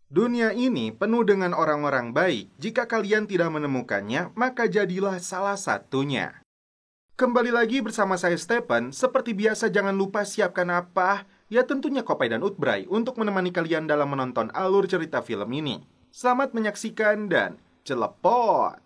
Dunia ini penuh dengan orang-orang baik. Jika kalian tidak menemukannya, maka jadilah salah satunya. Kembali lagi bersama saya Stephen. Seperti biasa jangan lupa siapkan apa? Ya tentunya Kopai dan Utbray untuk menemani kalian dalam menonton alur cerita film ini. Selamat menyaksikan dan celepot!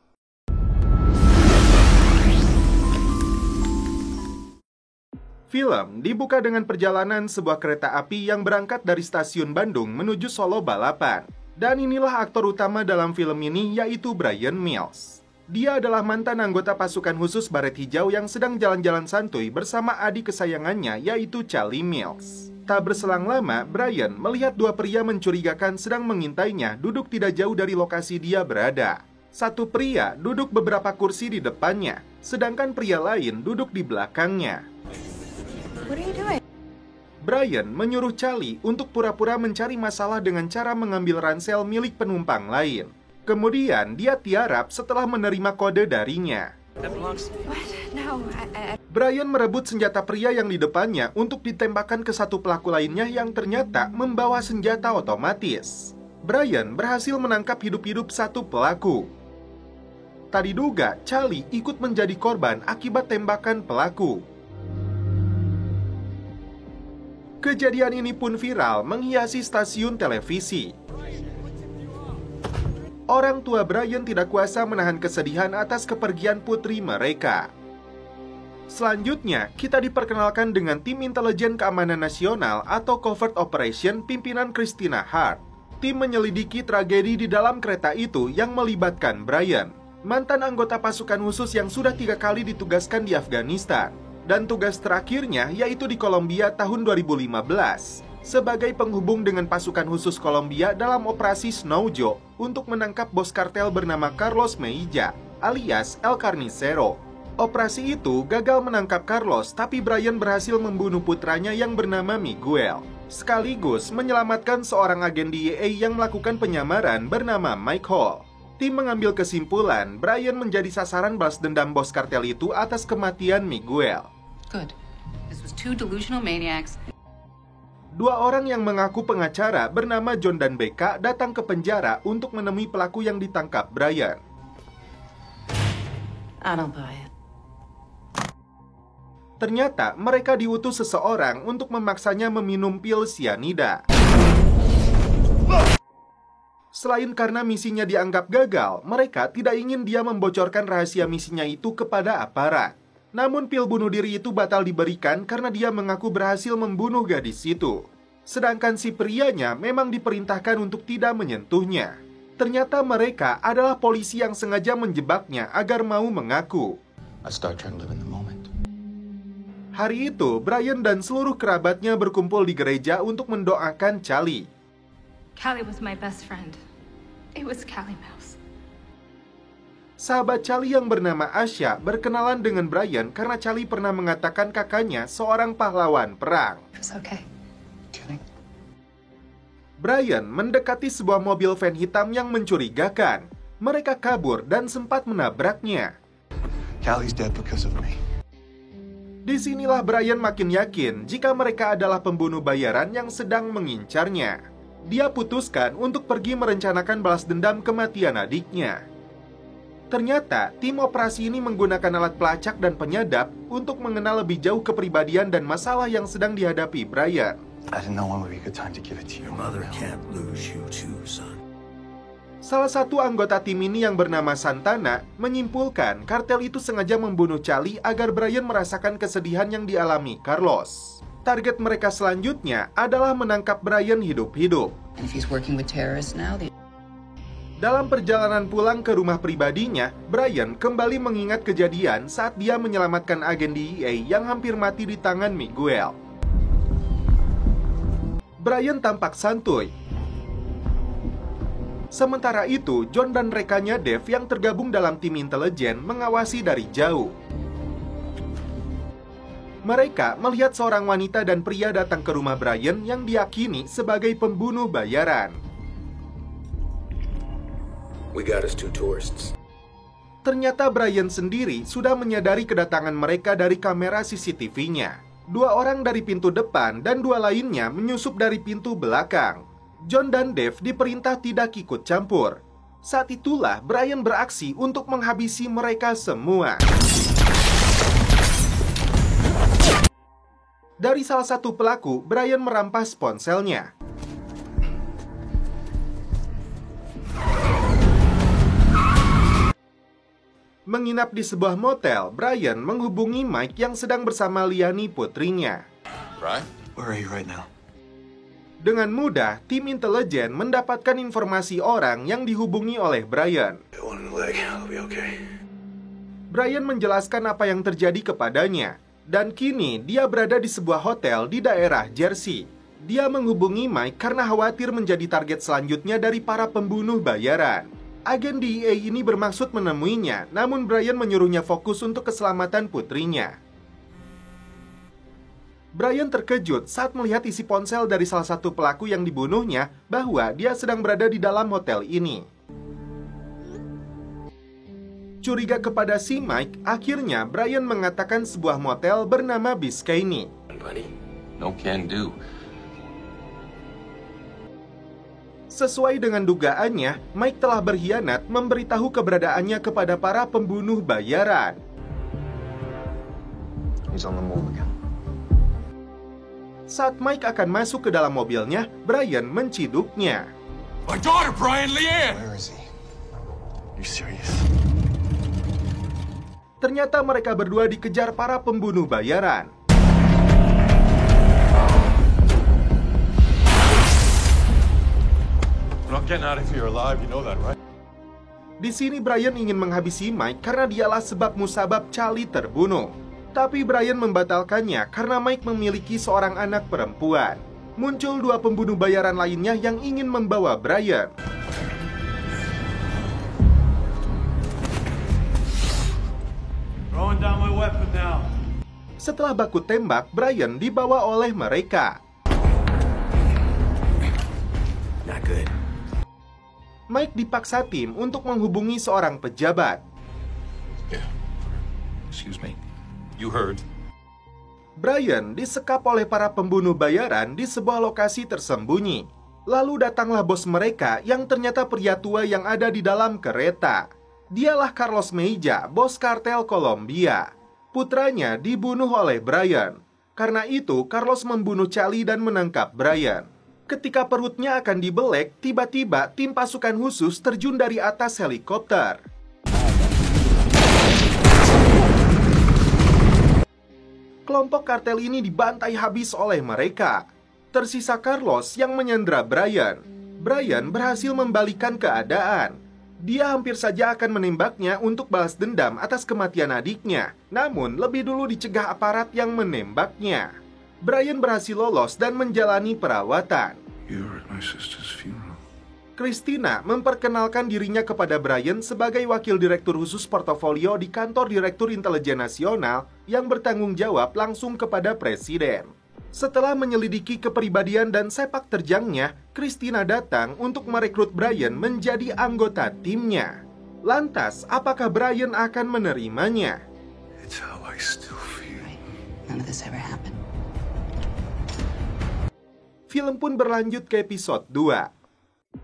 Film dibuka dengan perjalanan sebuah kereta api yang berangkat dari stasiun Bandung menuju Solo balapan. Dan inilah aktor utama dalam film ini, yaitu Bryan Mills. Dia adalah mantan anggota pasukan khusus Baret Hijau yang sedang jalan-jalan santuy bersama adik kesayangannya, yaitu Charlie Mills. Tak berselang lama, Bryan melihat dua pria mencurigakan sedang mengintainya duduk tidak jauh dari lokasi dia berada. Satu pria duduk beberapa kursi di depannya, sedangkan pria lain duduk di belakangnya. What are you doing? Bryan menyuruh Charlie untuk pura-pura mencari masalah dengan cara mengambil ransel milik penumpang lain. Kemudian dia tiarap setelah menerima kode darinya. What? No, Bryan merebut senjata pria yang di depannya untuk ditembakkan ke satu pelaku lainnya yang ternyata membawa senjata otomatis. Bryan berhasil menangkap hidup-hidup satu pelaku. Tak diduga, Charlie ikut menjadi korban akibat tembakan pelaku. Kejadian ini pun viral menghiasi stasiun televisi. Orang tua Bryan tidak kuasa menahan kesedihan atas kepergian putri mereka. Selanjutnya, kita diperkenalkan dengan tim intelijen keamanan nasional atau Covert Operation pimpinan Christina Hart. Tim menyelidiki tragedi di dalam kereta itu yang melibatkan Bryan, mantan anggota pasukan khusus yang sudah 3 kali ditugaskan di Afghanistan. Dan tugas terakhirnya yaitu di Kolombia tahun 2015 sebagai penghubung dengan pasukan khusus Kolombia dalam operasi Snow Joe untuk menangkap bos kartel bernama Carlos Meija alias El Carnicero. Operasi itu gagal menangkap Carlos, tapi Bryan berhasil membunuh putranya yang bernama Miguel, sekaligus menyelamatkan seorang agen DEA yang melakukan penyamaran bernama Mike Hall. Tim mengambil kesimpulan Bryan menjadi sasaran balas dendam bos kartel itu atas kematian Miguel. Good. This was 2 delusional maniacs. Dua orang yang mengaku pengacara bernama John dan Becca datang ke penjara untuk menemui pelaku yang ditangkap Bryan. I don't buy it. Ternyata mereka diutus seseorang untuk memaksanya meminum pil sianida. Selain karena misinya dianggap gagal, mereka tidak ingin dia membocorkan rahasia misinya itu kepada aparat. Namun pil bunuh diri itu batal diberikan karena dia mengaku berhasil membunuh gadis itu. Sedangkan si prianya memang diperintahkan untuk tidak menyentuhnya. Ternyata mereka adalah polisi yang sengaja menjebaknya agar mau mengaku. Hari itu, Bryan dan seluruh kerabatnya berkumpul di gereja untuk mendoakan Charlie. Callie was my best friend. It was Callie Mouse. Sahabat Charlie yang bernama Asya berkenalan dengan Bryan karena Charlie pernah mengatakan kakaknya seorang pahlawan perang. It's okay. Bryan mendekati sebuah mobil van hitam yang mencurigakan. Mereka kabur dan sempat menabraknya. Callie's dead because of me. Disinilah Bryan makin yakin jika mereka adalah pembunuh bayaran yang sedang mengincarnya. Dia putuskan untuk pergi merencanakan balas dendam kematian adiknya. Ternyata, tim operasi ini menggunakan alat pelacak dan penyadap untuk mengenal lebih jauh kepribadian dan masalah yang sedang dihadapi Bryan. Salah satu anggota tim ini yang bernama Santana menyimpulkan kartel itu sengaja membunuh Charlie agar Bryan merasakan kesedihan yang dialami Carlos. Target mereka selanjutnya adalah menangkap Bryan hidup-hidup. Dalam perjalanan pulang ke rumah pribadinya, Bryan kembali mengingat kejadian saat dia menyelamatkan agen DEA yang hampir mati di tangan Miguel. Bryan tampak santuy. Sementara itu, John dan rekannya Dave yang tergabung dalam tim intelijen mengawasi dari jauh. Mereka melihat seorang wanita dan pria datang ke rumah Bryan yang diyakini sebagai pembunuh bayaran. We got us 2 tourists. Ternyata Bryan sendiri sudah menyadari kedatangan mereka dari kamera CCTV-nya. 2 orang dari pintu depan dan 2 lainnya menyusup dari pintu belakang. John dan Dave diperintah tidak ikut campur. Saat itulah Brian beraksi untuk menghabisi mereka semua. Dari salah satu pelaku, Brian merampas ponselnya. Menginap di sebuah motel, Brian menghubungi Mike yang sedang bersama Liani, putrinya. Brian? Where are you right now? Dengan mudah, tim intelijen mendapatkan informasi orang yang dihubungi oleh Brian. Brian menjelaskan apa yang terjadi kepadanya, dan kini dia berada di sebuah hotel di daerah Jersey. Dia menghubungi Mike karena khawatir menjadi target selanjutnya dari para pembunuh bayaran. Agen DEA ini bermaksud menemuinya, namun Brian menyuruhnya fokus untuk keselamatan putrinya. Brian terkejut saat melihat isi ponsel dari salah satu pelaku yang dibunuhnya bahwa dia sedang berada di dalam hotel ini. Curiga kepada si Mike, akhirnya Brian mengatakan sebuah motel bernama Biscayne. No can do. Sesuai dengan dugaannya, Mike telah berkhianat memberitahu keberadaannya kepada para pembunuh bayaran. He's on the move again. Saat Mike akan masuk ke dalam mobilnya, Brian menciduknya. My daughter, Brian, Leanne! Where is he? You serious? Ternyata mereka berdua dikejar para pembunuh bayaran. We're not getting out of here alive, you know that, right? Di sini Brian ingin menghabisi Mike karena dialah sebab musabab Charlie terbunuh. Tapi Brian membatalkannya karena Mike memiliki seorang anak perempuan. Muncul dua pembunuh bayaran lainnya yang ingin membawa Brian. Throwing down my weapon now. Setelah baku tembak, Brian dibawa oleh mereka. Not good. Mike dipaksa tim untuk menghubungi seorang pejabat. Yeah. Excuse me. You heard. Brian disekap oleh para pembunuh bayaran di sebuah lokasi tersembunyi. Lalu datanglah bos mereka yang ternyata pria tua yang ada di dalam kereta. Dialah Carlos Meija, bos kartel Kolombia. Putranya dibunuh oleh Brian. Karena itu, Carlos membunuh Charlie dan menangkap Brian. Ketika perutnya akan dibelek, tiba-tiba tim pasukan khusus terjun dari atas helikopter. Kelompok kartel ini dibantai habis oleh mereka. Tersisa Carlos yang menyandera Brian. Brian berhasil membalikan keadaan. Dia hampir saja akan menembaknya untuk balas dendam atas kematian adiknya. Namun, lebih dulu dicegah aparat yang menembaknya. Brian berhasil lolos dan menjalani perawatan. You were at my sister's funeral. Christina memperkenalkan dirinya kepada Brian sebagai wakil direktur khusus portofolio di kantor Direktur Intelijen Nasional yang bertanggung jawab langsung kepada Presiden. Setelah menyelidiki kepribadian dan sepak terjangnya, Christina datang untuk merekrut Brian menjadi anggota timnya. Lantas, apakah Brian akan menerimanya? It's how I still feel. None of this ever happened. Film pun berlanjut ke episode 2.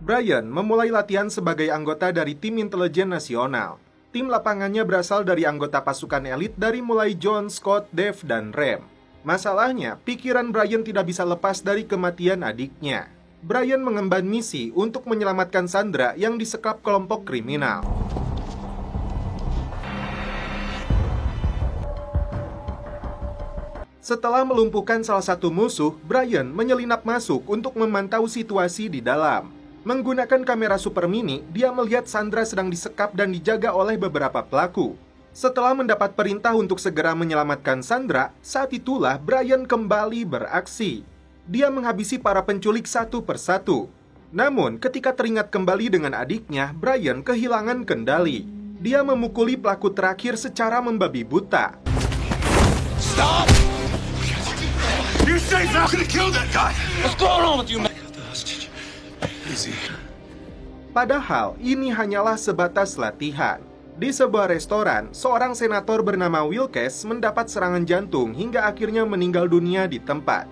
Brian memulai latihan sebagai anggota dari tim intelijen nasional. Tim lapangannya berasal dari anggota pasukan elit dari mulai John, Scott, Dave, dan Rem. Masalahnya, pikiran Brian tidak bisa lepas dari kematian adiknya. Brian mengemban misi untuk menyelamatkan Sandra yang disekap kelompok kriminal. Setelah melumpuhkan salah satu musuh, Brian menyelinap masuk untuk memantau situasi di dalam. Menggunakan kamera super mini, dia melihat Sandra sedang disekap dan dijaga oleh beberapa pelaku. Setelah mendapat perintah untuk segera menyelamatkan Sandra, saat itulah Brian kembali beraksi. Dia menghabisi para penculik satu persatu. Namun, ketika teringat kembali dengan adiknya, Brian kehilangan kendali. Dia memukuli pelaku terakhir secara membabi buta. Stop! You say I'm gonna kill that guy! What's going on with you, man? Easy. Padahal, ini hanyalah sebatas latihan. Di sebuah restoran, seorang senator bernama Wilkes mendapat serangan jantung hingga akhirnya meninggal dunia di tempat.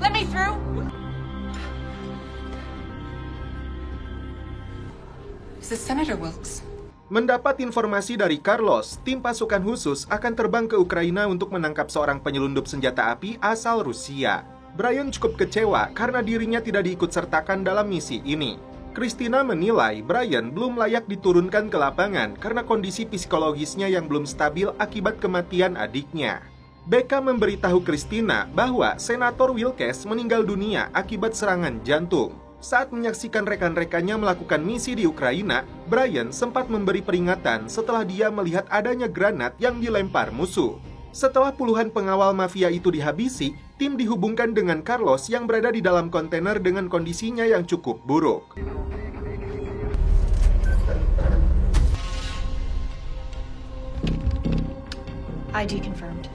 Let me through. This is Senator Wilkes. Mendapat informasi dari Carlos, tim pasukan khusus akan terbang ke Ukraina untuk menangkap seorang penyelundup senjata api asal Rusia. Brian cukup kecewa karena dirinya tidak diikutsertakan dalam misi ini. Christina menilai Brian belum layak diturunkan ke lapangan karena kondisi psikologisnya yang belum stabil akibat kematian adiknya. Becca memberitahu Christina bahwa Senator Wilkes meninggal dunia akibat serangan jantung. Saat menyaksikan rekan-rekannya melakukan misi di Ukraina, Brian sempat memberi peringatan setelah dia melihat adanya granat yang dilempar musuh. Setelah puluhan pengawal mafia itu dihabisi, tim dihubungkan dengan Carlos yang berada di dalam kontainer dengan kondisinya yang cukup buruk. ID confirmed.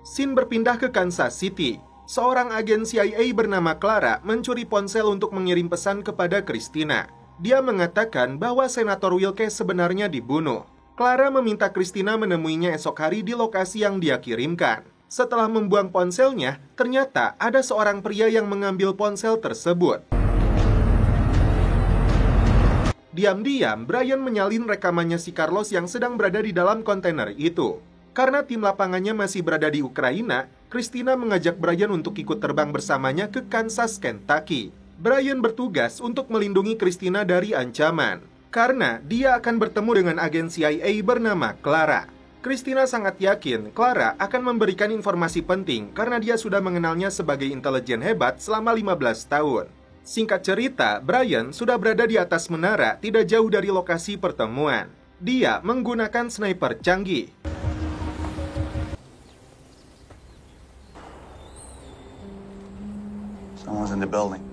Scene berpindah ke Kansas City. Seorang agen CIA bernama Clara mencuri ponsel untuk mengirim pesan kepada Christina. Dia mengatakan bahwa Senator Wilkes sebenarnya dibunuh. Clara meminta Christina menemuinya esok hari di lokasi yang dia kirimkan. Setelah membuang ponselnya, ternyata ada seorang pria yang mengambil ponsel tersebut. Diam-diam, Brian menyalin rekamannya si Carlos yang sedang berada di dalam kontainer itu. Karena tim lapangannya masih berada di Ukraina, Christina mengajak Brian untuk ikut terbang bersamanya ke Kansas, Kentucky. Brian bertugas untuk melindungi Christina dari ancaman, karena dia akan bertemu dengan agen CIA bernama Clara. Christina sangat yakin Clara akan memberikan informasi penting karena dia sudah mengenalnya sebagai intelijen hebat selama 15 tahun. Singkat cerita, Brian sudah berada di atas menara tidak jauh dari lokasi pertemuan. Dia menggunakan sniper canggih. Someone's in the building.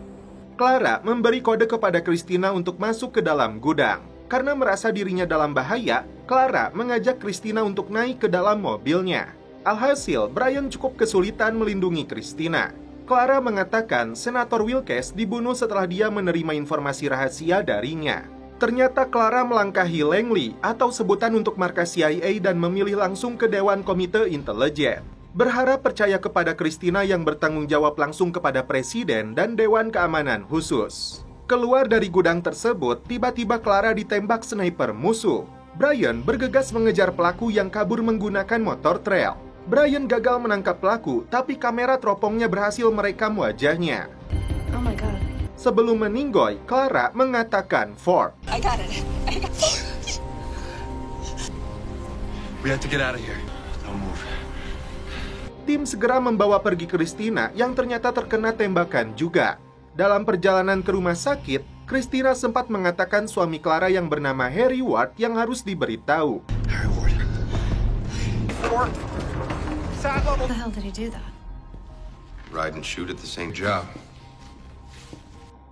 Clara memberi kode kepada Christina untuk masuk ke dalam gudang. Karena merasa dirinya dalam bahaya, Clara mengajak Christina untuk naik ke dalam mobilnya. Alhasil, Brian cukup kesulitan melindungi Christina. Clara mengatakan Senator Wilkes dibunuh setelah dia menerima informasi rahasia darinya. Ternyata Clara melangkahi Langley atau sebutan untuk markas CIA dan memilih langsung ke Dewan Komite Intelijen. Berharap percaya kepada Christina yang bertanggung jawab langsung kepada Presiden dan Dewan Keamanan Khusus. Keluar dari gudang tersebut, tiba-tiba Clara ditembak sniper musuh. Brian bergegas mengejar pelaku yang kabur menggunakan motor trail. Brian gagal menangkap pelaku, tapi kamera teropongnya berhasil merekam wajahnya. Oh my god. Sebelum meninggoy, Clara mengatakan Ford. I got it. We have to get out of here. Don't move. Tim segera membawa pergi Christina yang ternyata terkena tembakan juga. Dalam perjalanan ke rumah sakit, Christina sempat mengatakan suami Clara yang bernama Harry Ward yang harus diberitahu. How the hell did he do that? Ride and shoot at the same job.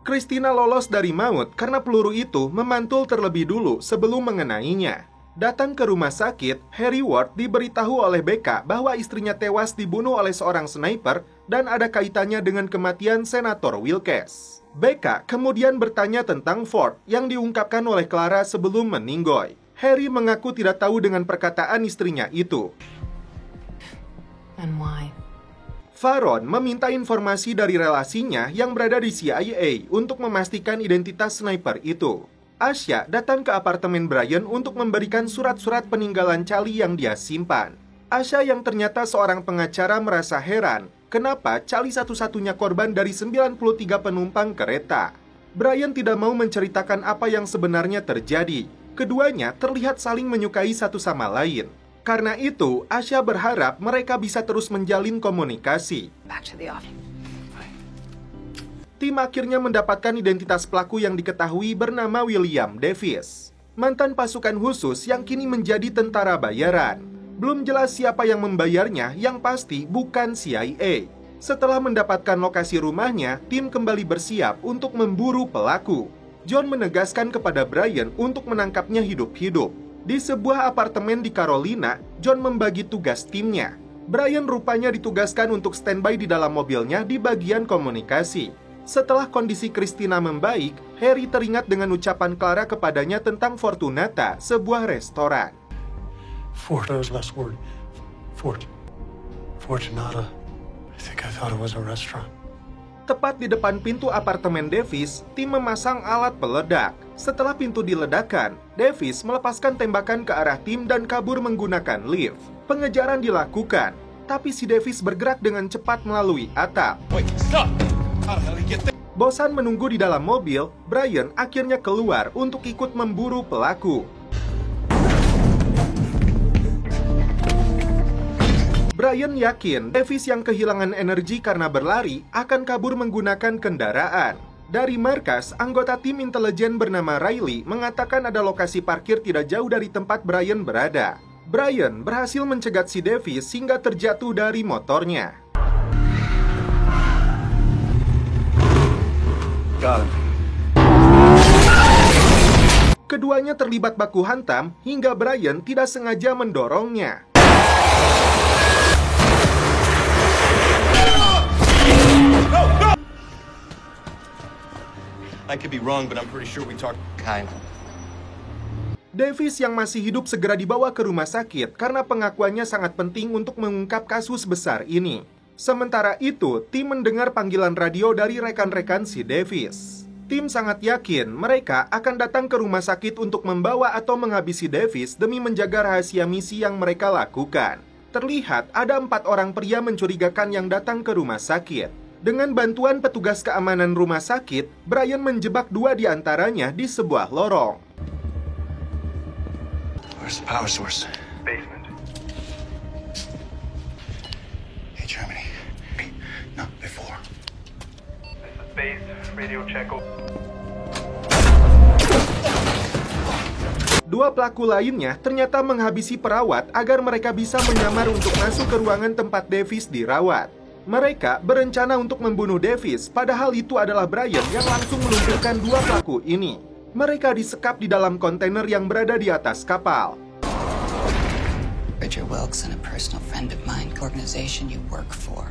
Christina lolos dari maut karena peluru itu memantul terlebih dulu sebelum mengenainya. Datang ke rumah sakit, Harry Ward diberitahu oleh Becca bahwa istrinya tewas dibunuh oleh seorang sniper dan ada kaitannya dengan kematian Senator Wilkes. Becca kemudian bertanya tentang Ford yang diungkapkan oleh Clara sebelum meninggoy. Harry mengaku tidak tahu dengan perkataan istrinya itu. And why? Faron meminta informasi dari relasinya yang berada di CIA untuk memastikan identitas sniper itu. Asya datang ke apartemen Brian untuk memberikan surat-surat peninggalan Charlie yang dia simpan. Asya yang ternyata seorang pengacara merasa heran, kenapa Charlie satu-satunya korban dari 93 penumpang kereta. Brian tidak mau menceritakan apa yang sebenarnya terjadi. Keduanya terlihat saling menyukai satu sama lain. Karena itu, Asya berharap mereka bisa terus menjalin komunikasi. Back to the office. Tim akhirnya mendapatkan identitas pelaku yang diketahui bernama William Davis, mantan pasukan khusus yang kini menjadi tentara bayaran. Belum jelas siapa yang membayarnya, yang pasti bukan CIA. Setelah mendapatkan lokasi rumahnya, tim kembali bersiap untuk memburu pelaku. John menegaskan kepada Brian untuk menangkapnya hidup-hidup. Di sebuah apartemen di Carolina, John membagi tugas timnya. Brian rupanya ditugaskan untuk standby di dalam mobilnya di bagian komunikasi. Setelah kondisi Christina membaik, Harry teringat dengan ucapan Clara kepadanya tentang Fortunata, sebuah restoran. Fort, that was the last word. Fort. Fortunata. I think I thought it was a restaurant. Tepat di depan pintu apartemen Davis, tim memasang alat peledak. Setelah pintu diledakkan, Davis melepaskan tembakan ke arah Tim dan kabur menggunakan lift. Pengejaran dilakukan, tapi si Davis bergerak dengan cepat melalui atap. Wait, stop! How the hell did he get there? Bosan menunggu di dalam mobil, Brian akhirnya keluar untuk ikut memburu pelaku. Brian yakin Davis yang kehilangan energi karena berlari akan kabur menggunakan kendaraan. Dari markas, anggota tim intelijen bernama Riley mengatakan ada lokasi parkir tidak jauh dari tempat Brian berada. Brian berhasil mencegat si Davis hingga terjatuh dari motornya. Got him. Keduanya terlibat baku hantam hingga Brian tidak sengaja mendorongnya. I could be wrong, but I'm pretty sure we talked kind. Davis yang masih hidup segera dibawa ke rumah sakit karena pengakuannya sangat penting untuk mengungkap kasus besar ini. Sementara itu, tim mendengar panggilan radio dari rekan-rekan si Davis. Tim sangat yakin mereka akan datang ke rumah sakit untuk membawa atau menghabisi Davis demi menjaga rahasia misi yang mereka lakukan. Terlihat ada 4 orang pria mencurigakan yang datang ke rumah sakit. Dengan bantuan petugas keamanan rumah sakit, Brian menjebak 2 di antaranya di sebuah lorong. Where's the power source? Basement. Hey, Germany. No, before. This is base. Radio check. 2 pelaku lainnya ternyata menghabisi perawat agar mereka bisa menyamar untuk masuk ke ruangan tempat Davis dirawat. Mereka berencana untuk membunuh Davis, padahal itu adalah Brian yang langsung melumpuhkan 2 pelaku ini. Mereka disekap di dalam kontainer yang berada di atas kapal. Richard Wilkes and a personal friend of mine, organization you work for.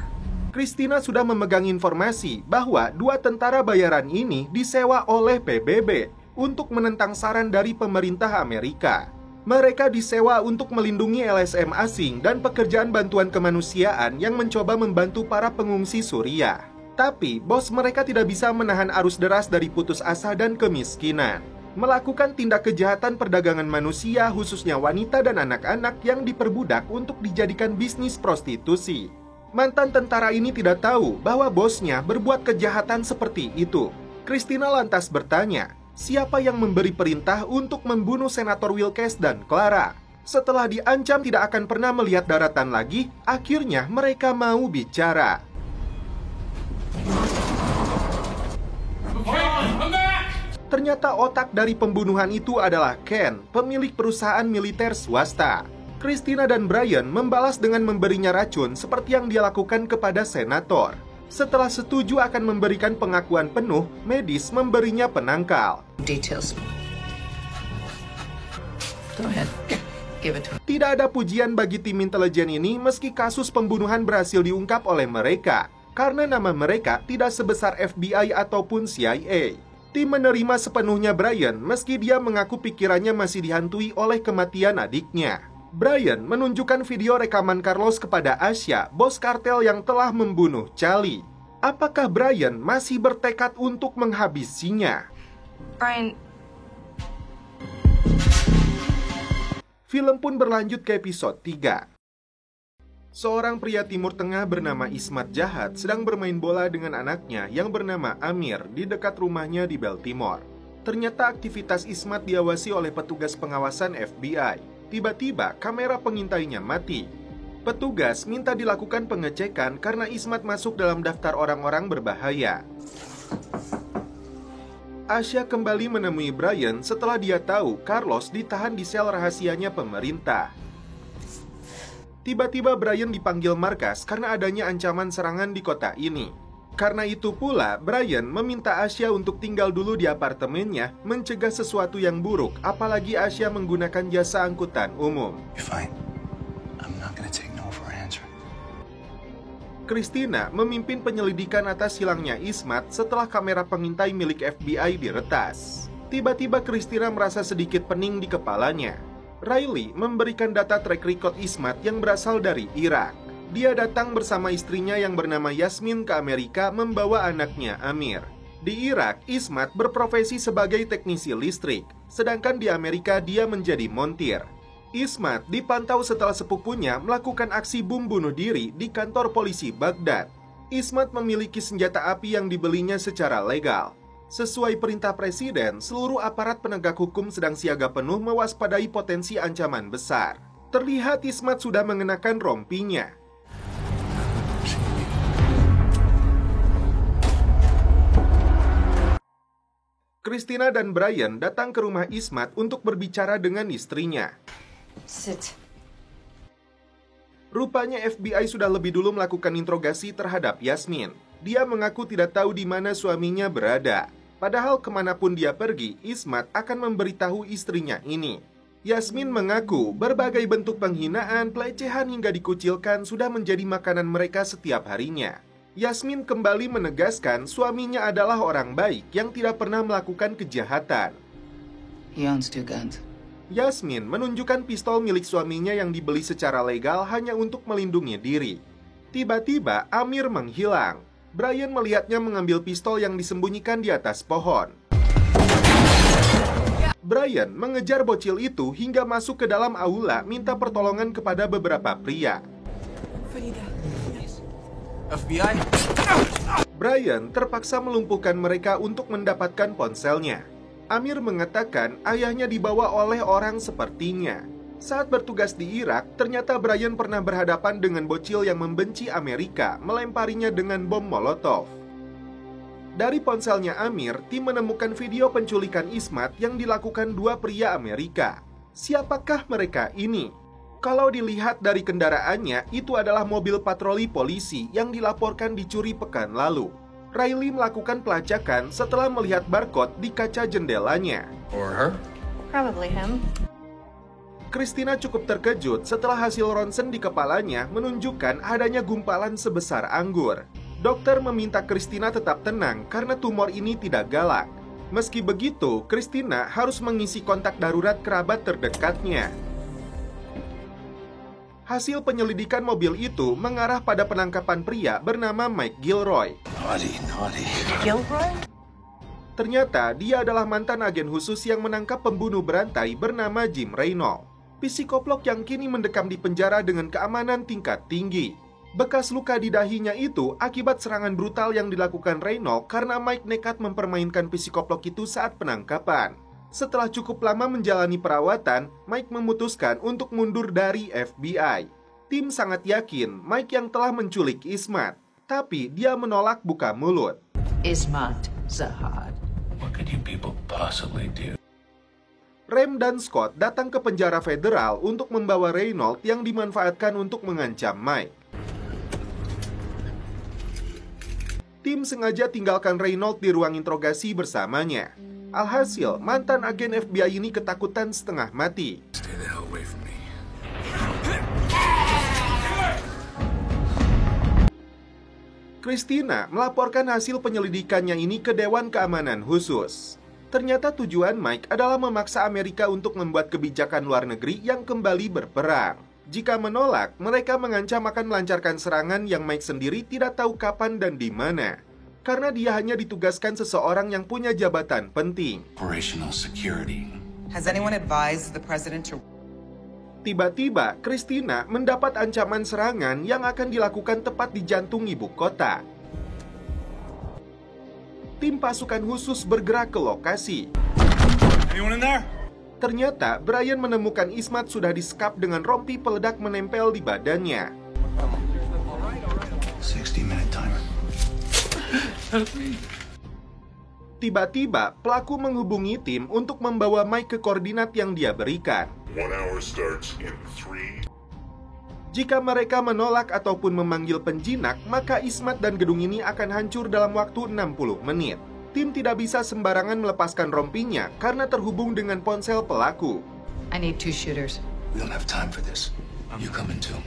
Christina sudah memegang informasi bahwa 2 tentara bayaran ini disewa oleh PBB untuk menentang saran dari pemerintah Amerika. Mereka disewa untuk melindungi LSM asing dan pekerjaan bantuan kemanusiaan yang mencoba membantu para pengungsi Suriah. Tapi, bos mereka tidak bisa menahan arus deras dari putus asa dan kemiskinan. Melakukan tindak kejahatan perdagangan manusia, khususnya wanita dan anak-anak yang diperbudak untuk dijadikan bisnis prostitusi. Mantan tentara ini tidak tahu bahwa bosnya berbuat kejahatan seperti itu. Christina lantas bertanya, siapa yang memberi perintah untuk membunuh Senator Wilkes dan Clara? Setelah diancam tidak akan pernah melihat daratan lagi, akhirnya mereka mau bicara. Ternyata otak dari pembunuhan itu adalah Ken, pemilik perusahaan militer swasta. Christina dan Brian membalas dengan memberinya racun seperti yang dia lakukan kepada senator. Setelah setuju akan memberikan pengakuan penuh, medis memberinya penangkal. Details. Go ahead. Give it to him. Tidak ada pujian bagi tim intelijen ini meski kasus pembunuhan berhasil diungkap oleh mereka, karena nama mereka tidak sebesar FBI ataupun CIA. Tim menerima sepenuhnya Brian meski dia mengaku pikirannya masih dihantui oleh kematian adiknya. Brian menunjukkan video rekaman Carlos kepada Asya, bos kartel yang telah membunuh Charlie. Apakah Brian masih bertekad untuk menghabisinya? Brian, Film pun berlanjut ke episode 3. Seorang pria Timur Tengah bernama Ismat Jahat sedang bermain bola dengan anaknya yang bernama Amir di dekat rumahnya di Baltimore. Ternyata aktivitas Ismat diawasi oleh petugas pengawasan FBI. Tiba-tiba kamera pengintainya mati. Petugas minta dilakukan pengecekan karena Ismat masuk dalam daftar orang-orang berbahaya. Asya kembali menemui Brian setelah dia tahu Carlos ditahan di sel rahasianya pemerintah. Tiba-tiba Brian dipanggil markas karena adanya ancaman serangan di kota ini. Karena itu pula, Brian meminta Asya untuk tinggal dulu di apartemennya, mencegah sesuatu yang buruk, apalagi Asya menggunakan jasa angkutan umum. You're fine. I'm not gonna take no for an answer. Christina memimpin penyelidikan atas hilangnya Ismat setelah kamera pengintai milik FBI diretas. Tiba-tiba Christina merasa sedikit pening di kepalanya. Riley memberikan data track record Ismat yang berasal dari Irak. Dia datang bersama istrinya yang bernama Yasmin ke Amerika membawa anaknya Amir. Di Irak, Ismat berprofesi sebagai teknisi listrik, sedangkan di Amerika dia menjadi montir. Ismat dipantau setelah sepupunya melakukan aksi bom bunuh diri di kantor polisi Baghdad. Ismat memiliki senjata api yang dibelinya secara legal. Sesuai perintah presiden, seluruh aparat penegak hukum sedang siaga penuh mewaspadai potensi ancaman besar. Terlihat Ismat sudah mengenakan rompinya. Christina dan Brian datang ke rumah Ismat untuk berbicara dengan istrinya. Sit. Rupanya FBI sudah lebih dulu melakukan interogasi terhadap Yasmin. Dia mengaku tidak tahu di mana suaminya berada. Padahal kemanapun dia pergi, Ismat akan memberitahu istrinya ini. Yasmin mengaku berbagai bentuk penghinaan, pelecehan hingga dikucilkan sudah menjadi makanan mereka setiap harinya. Yasmin kembali menegaskan suaminya adalah orang baik yang tidak pernah melakukan kejahatan. He owns 2 guns. Yasmin menunjukkan pistol milik suaminya yang dibeli secara legal hanya untuk melindungi diri. Tiba-tiba Amir menghilang. Brian melihatnya mengambil pistol yang disembunyikan di atas pohon. Brian mengejar bocil itu hingga masuk ke dalam aula minta pertolongan kepada beberapa pria. FBI? Brian terpaksa melumpuhkan mereka untuk mendapatkan ponselnya. Amir mengatakan ayahnya dibawa oleh orang sepertinya. Saat bertugas di Irak, ternyata Brian pernah berhadapan dengan bocil yang membenci Amerika, melemparinya dengan bom Molotov. Dari ponselnya Amir, tim menemukan video penculikan Ismat yang dilakukan 2 pria Amerika. Siapakah mereka ini? Kalau dilihat dari kendaraannya, itu adalah mobil patroli polisi yang dilaporkan dicuri pekan lalu. Riley melakukan pelacakan setelah melihat barcode di kaca jendelanya. Or her? Probably him. Christina cukup terkejut setelah hasil ronsen di kepalanya menunjukkan adanya gumpalan sebesar anggur. Dokter meminta Christina tetap tenang karena tumor ini tidak galak. Meski begitu, Christina harus mengisi kontak darurat kerabat terdekatnya. Hasil penyelidikan mobil itu mengarah pada penangkapan pria bernama Mike Gilroy. Naughty. Gilroy? Ternyata dia adalah mantan agen khusus yang menangkap pembunuh berantai bernama Jim Reynolds. Psikoplok yang kini mendekam di penjara dengan keamanan tingkat tinggi. Bekas luka di dahinya itu akibat serangan brutal yang dilakukan Reynolds karena Mike nekat mempermainkan psikoplok itu saat penangkapan. Setelah cukup lama menjalani perawatan, Mike memutuskan untuk mundur dari FBI. Tim sangat yakin Mike yang telah menculik Ismat, tapi dia menolak buka mulut. Ismat Zahad. What could you people possibly do? Rem dan Scott datang ke penjara federal untuk membawa Reynolds yang dimanfaatkan untuk mengancam Mike. Tim sengaja tinggalkan Reynolds di ruang interogasi bersamanya. Alhasil, mantan agen FBI ini ketakutan setengah mati. Stay the hell away from me. Christina melaporkan hasil penyelidikannya ini ke Dewan Keamanan Khusus. Ternyata tujuan Mike adalah memaksa Amerika untuk membuat kebijakan luar negeri yang kembali berperang. Jika menolak, mereka mengancam akan melancarkan serangan yang Mike sendiri tidak tahu kapan dan di mana. Karena dia hanya ditugaskan seseorang yang punya jabatan penting. Operational security. Has anyone advised the president to... Tiba-tiba, Christina mendapat ancaman serangan yang akan dilakukan tepat di jantung ibu kota. Tim pasukan khusus bergerak ke lokasi. Anyone in there? Ternyata, Brian menemukan Ismat sudah disekap dengan rompi peledak menempel di badannya. 60-minute timer. Tiba-tiba, pelaku menghubungi tim untuk membawa Mike ke koordinat yang dia berikan. 1 hour starts in 3. Jika mereka menolak ataupun memanggil penjinak, maka Ismat dan gedung ini akan hancur dalam waktu 60 menit. Tim tidak bisa sembarangan melepaskan rompinya karena terhubung dengan ponsel pelaku. I need 2 shooters. We don't have time for this. You come in too.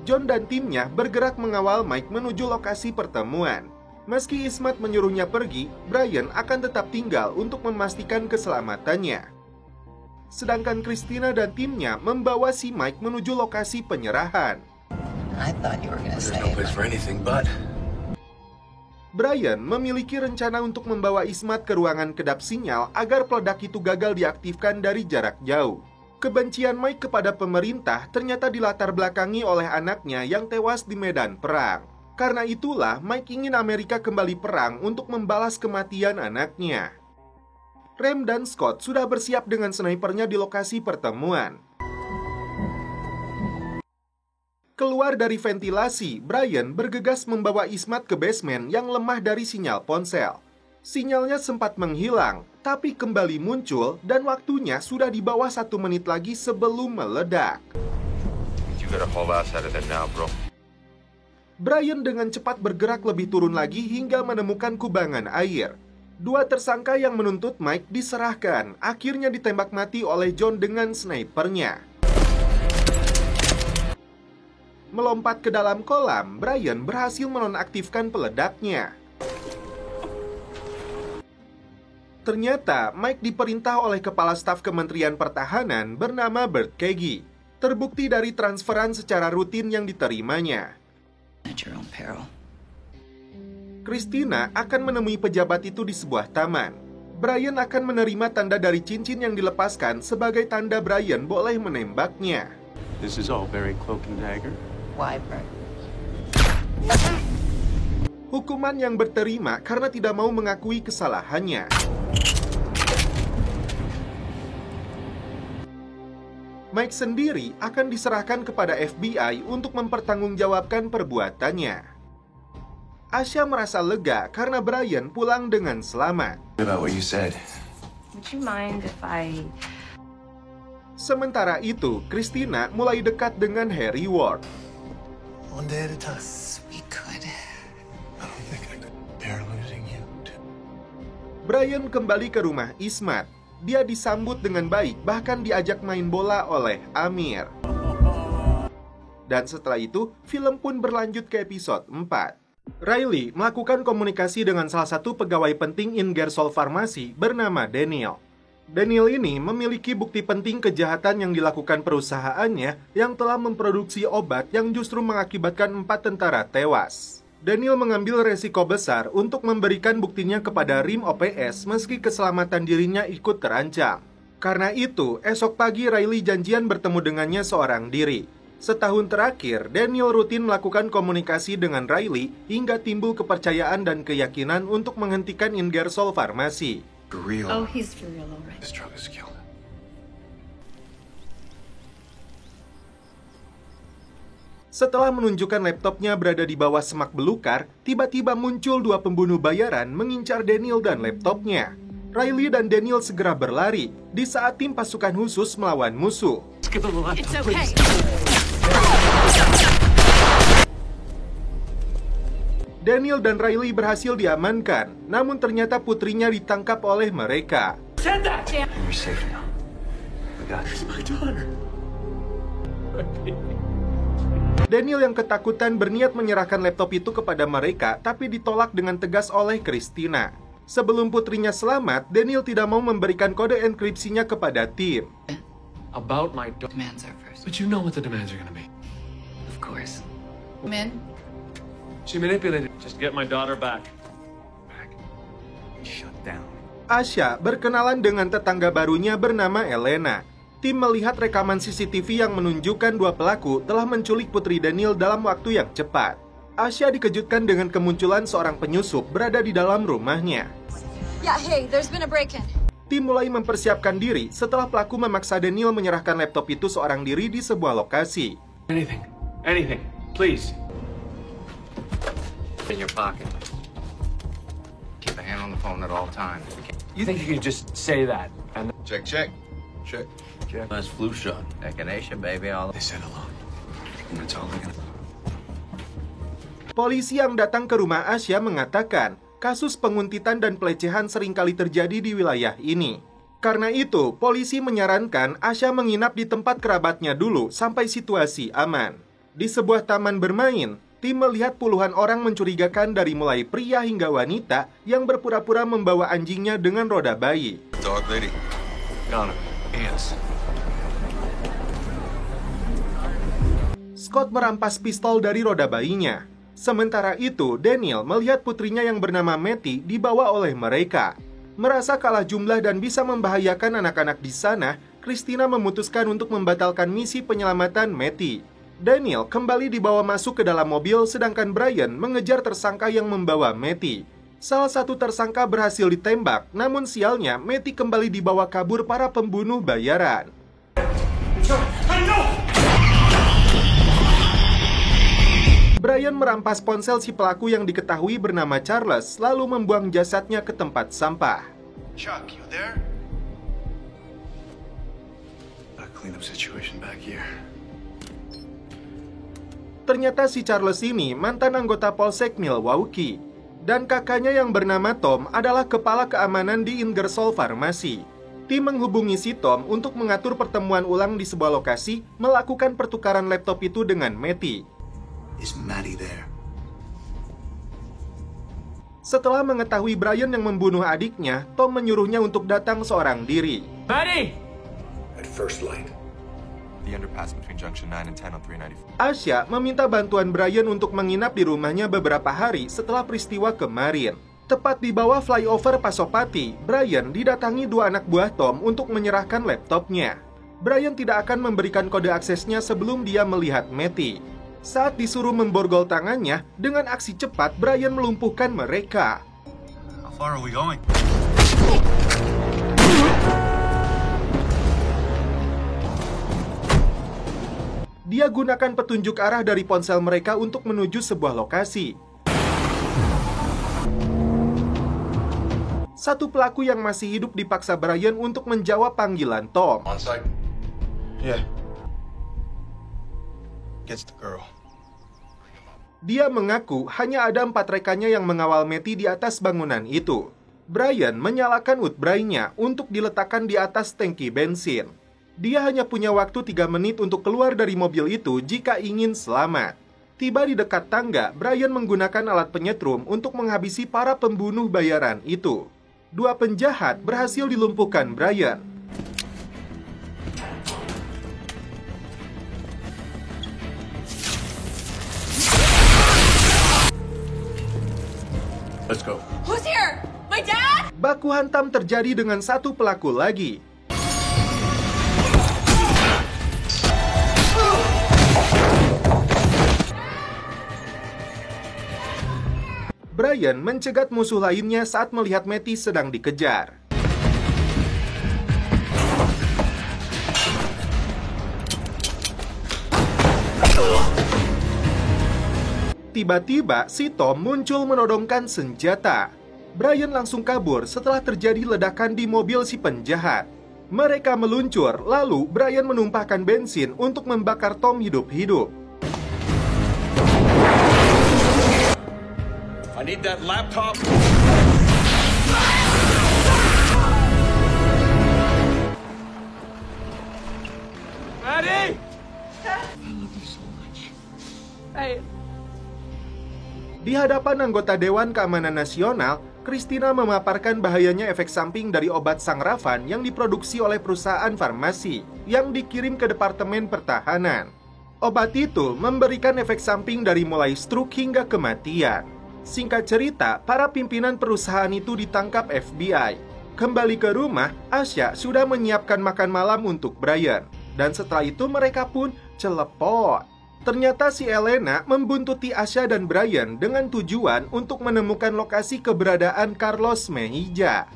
John dan timnya bergerak mengawal Mike menuju lokasi pertemuan. Meski Ismat menyuruhnya pergi, Brian akan tetap tinggal untuk memastikan keselamatannya. Sedangkan Christina dan timnya membawa si Mike menuju lokasi penyerahan. I thought you were gonna There's say no place for anything but. Brian memiliki rencana untuk membawa Ismat ke ruangan kedap sinyal agar peledak itu gagal diaktifkan dari jarak jauh. Kebencian Mike kepada pemerintah ternyata dilatar belakangi oleh anaknya yang tewas di medan perang. Karena itulah Mike ingin Amerika kembali perang untuk membalas kematian anaknya. Rem dan Scott sudah bersiap dengan snipernya di lokasi pertemuan. Keluar dari ventilasi, Brian bergegas membawa Ismat ke basement yang lemah dari sinyal ponsel. Sinyalnya sempat menghilang, tapi kembali muncul dan waktunya sudah di bawah 1 menit lagi sebelum meledak. Brian dengan cepat bergerak lebih turun lagi hingga menemukan kubangan air. 2 tersangka yang menuntut Mike diserahkan, akhirnya ditembak mati oleh John dengan snipernya. Melompat ke dalam kolam, Brian berhasil menonaktifkan peledaknya. Ternyata Mike diperintah oleh Kepala Staf Kementerian Pertahanan bernama Bert Kagi. Terbukti dari transferan secara rutin yang diterimanya. Christina akan menemui pejabat itu di sebuah taman. Brian akan menerima tanda dari cincin yang dilepaskan sebagai tanda Brian boleh menembaknya. This is all very cloak and dagger. Why, Bert? Hukuman yang berterima karena tidak mau mengakui kesalahannya. Mike sendiri akan diserahkan kepada FBI untuk mempertanggungjawabkan perbuatannya. Asya merasa lega karena Brian pulang dengan selamat. Would you mind if I... Sementara itu, Christina mulai dekat dengan Harry Ward. One day at a time. We could. I don't think I could bear losing you. Brian kembali ke rumah Ismat. Dia disambut dengan baik, bahkan diajak main bola oleh Amir. Dan setelah itu, film pun berlanjut ke episode 4. Riley melakukan komunikasi dengan salah satu pegawai penting Ingersoll Pharmacy bernama Daniel. Daniel ini memiliki bukti penting kejahatan yang dilakukan perusahaannya yang telah memproduksi obat yang justru mengakibatkan 4 tentara tewas. Daniel mengambil resiko besar untuk memberikan buktinya kepada Rim OPS meski keselamatan dirinya ikut terancam. Karena itu, esok pagi Riley janjian bertemu dengannya seorang diri. Setahun terakhir, Daniel rutin melakukan komunikasi dengan Riley hingga timbul kepercayaan dan keyakinan untuk menghentikan Ingersoll Pharmacy. Oh, he's for real, all right. This drug is killed. Setelah menunjukkan laptopnya berada di bawah semak belukar, tiba-tiba muncul 2 pembunuh bayaran mengincar Daniel dan laptopnya. Riley dan Daniel segera berlari di saat tim pasukan khusus melawan musuh. It's okay. Daniel dan Riley berhasil diamankan, namun ternyata putrinya ditangkap oleh mereka. You're safe now. We got my daughter. Daniel yang ketakutan berniat menyerahkan laptop itu kepada mereka, tapi ditolak dengan tegas oleh Christina. Sebelum putrinya selamat, Daniel tidak mau memberikan kode enkripsinya kepada tim. About my daughter. Demands are first. But you know what the demands are gonna be. Of course. Men, She manipulated. Just get my daughter back. Shut down. Asya berkenalan dengan tetangga barunya bernama Elena. Tim melihat rekaman CCTV yang menunjukkan 2 pelaku telah menculik putri Daniel dalam waktu yang cepat. Asya dikejutkan dengan kemunculan seorang penyusup berada di dalam rumahnya. Yeah, hey, there's been a break-in. Tim mulai mempersiapkan diri setelah pelaku memaksa Daniel menyerahkan laptop itu seorang diri di sebuah lokasi. Anything, please. In your pocket. Keep a hand on the phone at all times. You think you could just say that and Check. That's flu shot. Echinacea, baby. All They said alone. That's all they're gonna... Polisi yang datang ke rumah Asya mengatakan kasus penguntitan dan pelecehan seringkali terjadi di wilayah ini. Karena itu, polisi menyarankan Asya menginap di tempat kerabatnya dulu sampai situasi aman. Di sebuah taman bermain, tim melihat puluhan orang mencurigakan dari mulai pria hingga wanita yang berpura-pura membawa anjingnya dengan roda bayi. Dog lady. Got him. Hands. Scott merampas pistol dari roda bayinya. Sementara itu, Daniel melihat putrinya yang bernama Matty dibawa oleh mereka. Merasa kalah jumlah dan bisa membahayakan anak-anak di sana, Christina memutuskan untuk membatalkan misi penyelamatan Matty. Daniel kembali dibawa masuk ke dalam mobil, sedangkan Brian mengejar tersangka yang membawa Matty. Salah satu tersangka berhasil ditembak, namun sialnya Matty kembali dibawa kabur para pembunuh bayaran. Brian merampas ponsel si pelaku yang diketahui bernama Charles, lalu membuang jasadnya ke tempat sampah. Chuck, you there? A cleanup situation back here. Ternyata si Charles ini mantan anggota Polsek Milwaukee, dan kakaknya yang bernama Tom adalah kepala keamanan di Ingersoll Pharmacy. Tim menghubungi si Tom untuk mengatur pertemuan ulang di sebuah lokasi, melakukan pertukaran laptop itu dengan Matty. Is Maddie there? Setelah mengetahui Brian yang membunuh adiknya, Tom menyuruhnya untuk datang seorang diri. Maddie! At first light. The underpass between Junction 9 and 10 on 394. Asya meminta bantuan Brian untuk menginap di rumahnya beberapa hari setelah peristiwa kemarin. Tepat di bawah flyover Pasopati, Brian didatangi dua anak buah Tom untuk menyerahkan laptopnya. Brian tidak akan memberikan kode aksesnya sebelum dia melihat Matty. Saat disuruh memborgol tangannya, dengan aksi cepat Brian melumpuhkan mereka. How far are we going? Dia gunakan petunjuk arah dari ponsel mereka untuk menuju sebuah lokasi. Satu pelaku yang masih hidup dipaksa Brian untuk menjawab panggilan Tom. On site? Yeah. Gets the girl. Dia mengaku hanya ada 4 rekannya yang mengawal Matty di atas bangunan itu. Brian menyalakan woodbrainnya untuk diletakkan di atas tangki bensin. Dia hanya punya waktu 3 menit untuk keluar dari mobil itu jika ingin selamat. Tiba di dekat tangga, Brian menggunakan alat penyetrum untuk menghabisi para pembunuh bayaran itu. 2 penjahat berhasil dilumpuhkan Brian. Let's go. Who's here? My dad? Baku hantam terjadi dengan satu pelaku lagi. Brian mencegat musuh lainnya saat melihat Matty sedang dikejar. Tiba-tiba, si Tom muncul menodongkan senjata. Brian langsung kabur setelah terjadi ledakan di mobil si penjahat. Mereka meluncur, lalu Brian menumpahkan bensin untuk membakar Tom hidup-hidup. I need that laptop. Maddie! Di hadapan anggota Dewan Keamanan Nasional, Christina memaparkan bahayanya efek samping dari obat Sangravan yang diproduksi oleh perusahaan farmasi yang dikirim ke Departemen Pertahanan. Obat itu memberikan efek samping dari mulai stroke hingga kematian. Singkat cerita, para pimpinan perusahaan itu ditangkap FBI. Kembali ke rumah, Asya sudah menyiapkan makan malam untuk Brian. Dan setelah itu mereka pun celepot. Ternyata si Elena membuntuti Asya dan Brian dengan tujuan untuk menemukan lokasi keberadaan Carlos Mejia.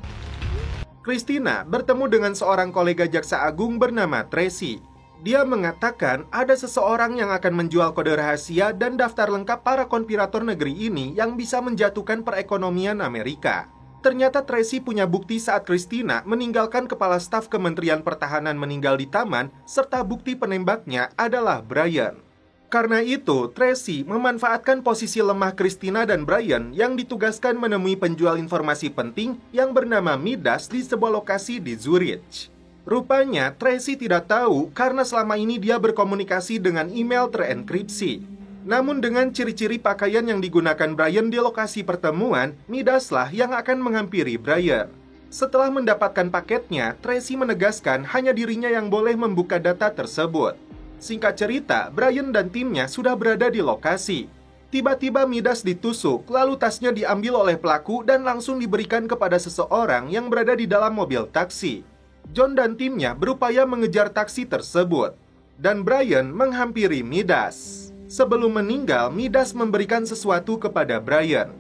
Christina bertemu dengan seorang kolega jaksa agung bernama Tracy. Dia mengatakan ada seseorang yang akan menjual kode rahasia dan daftar lengkap para konspirator negeri ini yang bisa menjatuhkan perekonomian Amerika. Ternyata Tracy punya bukti saat Christina meninggalkan kepala staf Kementerian Pertahanan meninggal di taman, serta bukti penembaknya adalah Brian. Karena itu, Tracy memanfaatkan posisi lemah Christina dan Brian yang ditugaskan menemui penjual informasi penting yang bernama Midas di sebuah lokasi di Zurich. Rupanya, Tracy tidak tahu karena selama ini dia berkomunikasi dengan email terenkripsi. Namun dengan ciri-ciri pakaian yang digunakan Brian di lokasi pertemuan, Midaslah yang akan menghampiri Brian. Setelah mendapatkan paketnya, Tracy menegaskan hanya dirinya yang boleh membuka data tersebut. Singkat cerita, Brian dan timnya sudah berada di lokasi. Tiba-tiba Midas ditusuk, lalu tasnya diambil oleh pelaku dan langsung diberikan kepada seseorang yang berada di dalam mobil taksi. John dan timnya berupaya mengejar taksi tersebut, dan Brian menghampiri Midas. Sebelum meninggal, Midas memberikan sesuatu kepada Brian.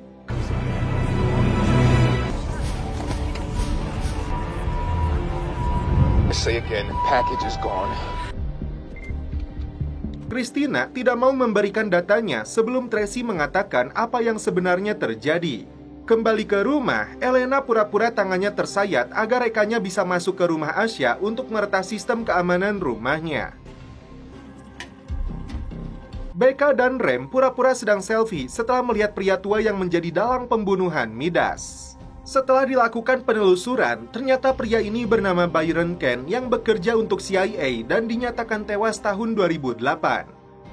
I say again, package is gone. Christina tidak mau memberikan datanya sebelum Tracy mengatakan apa yang sebenarnya terjadi. Kembali ke rumah, Elena pura-pura tangannya tersayat agar rekannya bisa masuk ke rumah Asya untuk meretas sistem keamanan rumahnya. Becca dan Rem pura-pura sedang selfie setelah melihat pria tua yang menjadi dalang pembunuhan Midas. Setelah dilakukan penelusuran, ternyata pria ini bernama Byron Ken yang bekerja untuk CIA dan dinyatakan tewas tahun 2008.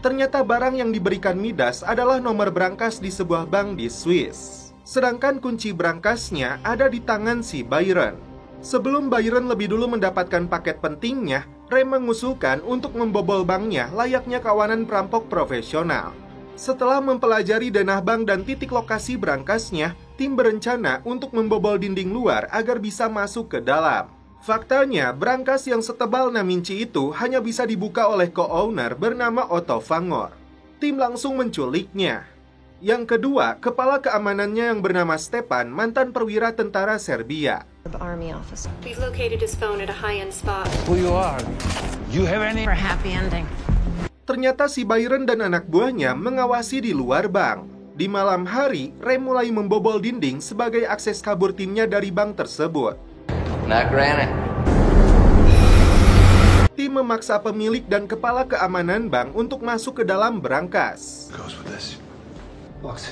Ternyata barang yang diberikan Midas adalah nomor brankas di sebuah bank di Swiss. Sedangkan kunci brankasnya ada di tangan si Byron. Sebelum Byron lebih dulu mendapatkan paket pentingnya, Rem mengusulkan untuk membobol banknya layaknya kawanan perampok profesional. Setelah mempelajari denah bank dan titik lokasi brankasnya, tim berencana untuk membobol dinding luar agar bisa masuk ke dalam. Faktanya, brankas yang setebal 6 inci itu hanya bisa dibuka oleh co-owner bernama Otto Fangor. Tim langsung menculiknya. Yang kedua, kepala keamanannya yang bernama Stepan, mantan perwira tentara Serbia. We've located his phone at a high-end spot. Who you are? You have any For a happy ending. Ternyata si Byron dan anak buahnya mengawasi di luar bank. Di malam hari, Rem mulai membobol dinding sebagai akses kabur timnya dari bank tersebut. Not granted. Tim memaksa pemilik dan kepala keamanan bank untuk masuk ke dalam brankas. Goes with this. box?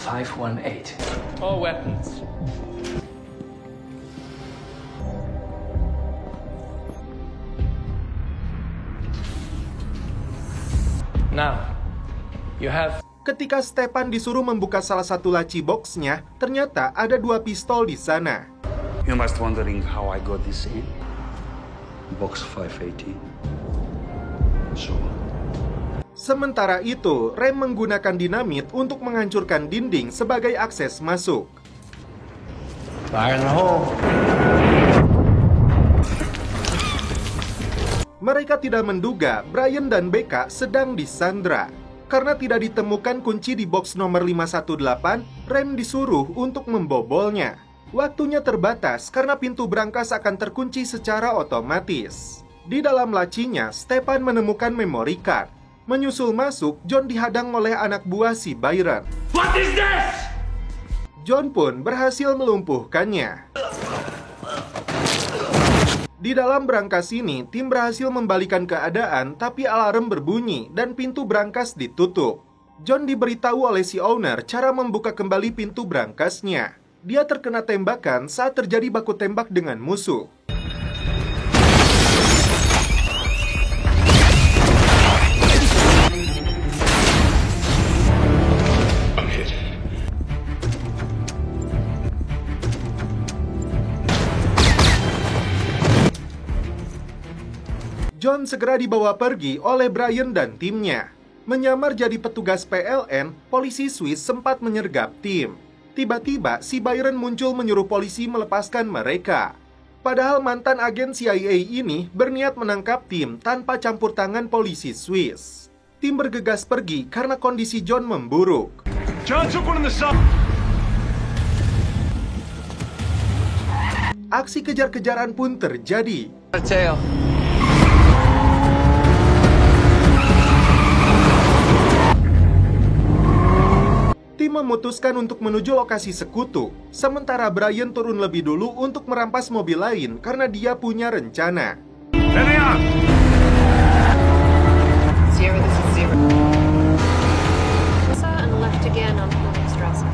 518. All weapons. Now, you have... Ketika Stepan disuruh membuka salah satu laci boxnya, ternyata ada 2 pistol di sana. You must wondering how I got this in. Box 518. So. Sementara itu, Rem menggunakan dinamit untuk menghancurkan dinding sebagai akses masuk. Fire in the hole. Mereka tidak menduga Brian dan Becca sedang disandra. Karena tidak ditemukan kunci di box nomor 518, Rem disuruh untuk membobolnya. Waktunya terbatas karena pintu brankas akan terkunci secara otomatis. Di dalam lacinya, Stepan menemukan memory card. Menyusul masuk, John dihadang oleh anak buah si Byron. What is this? John pun berhasil melumpuhkannya. Di dalam brankas ini, tim berhasil membalikan keadaan, tapi alarm berbunyi dan pintu brankas ditutup. John diberitahu oleh si owner cara membuka kembali pintu brankasnya. Dia terkena tembakan saat terjadi baku tembak dengan musuh. John segera dibawa pergi oleh Brian dan timnya. Menyamar jadi petugas PLN, polisi Swiss sempat menyergap tim. Tiba-tiba, si Byron muncul menyuruh polisi melepaskan mereka. Padahal mantan agen CIA ini berniat menangkap tim tanpa campur tangan polisi Swiss. Tim bergegas pergi karena kondisi John memburuk. Aksi kejar-kejaran pun terjadi. Tim memutuskan untuk menuju lokasi sekutu, sementara Brian turun lebih dulu untuk merampas mobil lain karena dia punya rencana.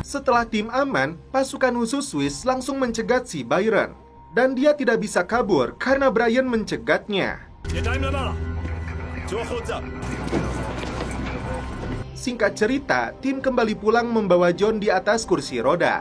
Setelah tim aman, pasukan khusus Swiss langsung mencegat si Byron. Dan dia tidak bisa kabur karena Brian mencegatnya. Singkat cerita, tim kembali pulang membawa John di atas kursi roda.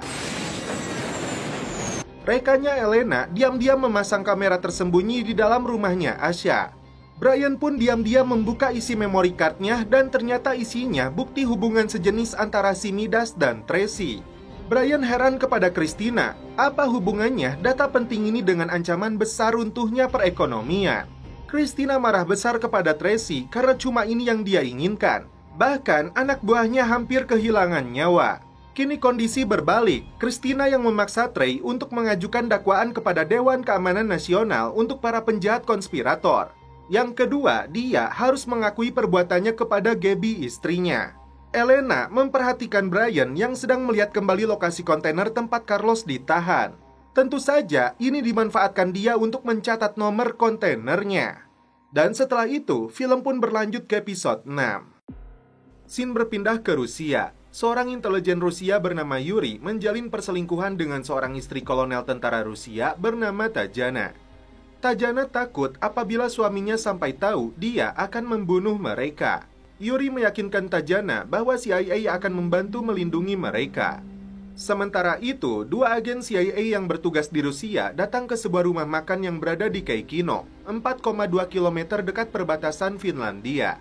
Rekannya Elena diam-diam memasang kamera tersembunyi di dalam rumahnya Asya. Brian pun diam-diam membuka isi memory card-nya dan ternyata isinya bukti hubungan sejenis antara si Midas dan Tracy. Brian heran kepada Christina, apa hubungannya data penting ini dengan ancaman besar runtuhnya perekonomian. Christina marah besar kepada Tracy karena cuma ini yang dia inginkan. Bahkan anak buahnya hampir kehilangan nyawa. Kini kondisi berbalik, Christina yang memaksa Trey untuk mengajukan dakwaan kepada Dewan Keamanan Nasional untuk para penjahat konspirator. Yang kedua, dia harus mengakui perbuatannya kepada Gabby, istrinya. Elena memperhatikan Brian yang sedang melihat kembali lokasi kontainer tempat Carlos ditahan. Tentu saja, ini dimanfaatkan dia untuk mencatat nomor kontainernya. Dan setelah itu, film pun berlanjut ke episode 6. Scene berpindah ke Rusia. Seorang intelijen Rusia bernama Yuri menjalin perselingkuhan dengan seorang istri kolonel tentara Rusia bernama Tajana. Tajana takut apabila suaminya sampai tahu dia akan membunuh mereka. Yuri meyakinkan Tajana bahwa CIA akan membantu melindungi mereka. Sementara itu, 2 agen CIA yang bertugas di Rusia datang ke sebuah rumah makan yang berada di Keikino, 4,2 km dekat perbatasan Finlandia.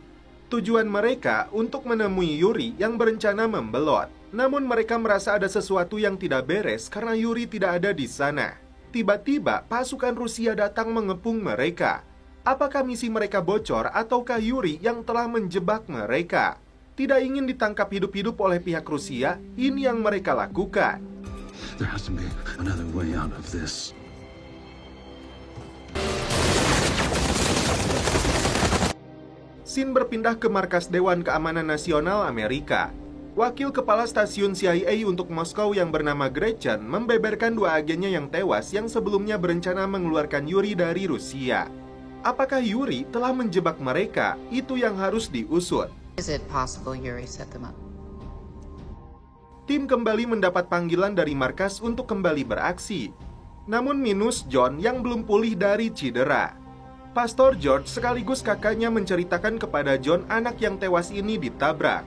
Tujuan mereka untuk menemui Yuri yang berencana membelot. Namun mereka merasa ada sesuatu yang tidak beres karena Yuri tidak ada di sana. Tiba-tiba pasukan Rusia datang mengepung mereka. Apakah misi mereka bocor ataukah Yuri yang telah menjebak mereka? Tidak ingin ditangkap hidup-hidup oleh pihak Rusia, ini yang mereka lakukan. There has to be another way out of this. Scene berpindah ke markas Dewan Keamanan Nasional Amerika. Wakil Kepala Stasiun CIA untuk Moskow yang bernama Gretchen membeberkan 2 agennya yang tewas yang sebelumnya berencana mengeluarkan Yuri dari Rusia. Apakah Yuri telah menjebak mereka? Itu yang harus diusut. Is it possible Yuri set them up? Tim kembali mendapat panggilan dari markas untuk kembali beraksi. Namun minus John yang belum pulih dari cedera. Pastor George sekaligus kakaknya menceritakan kepada John anak yang tewas ini ditabrak.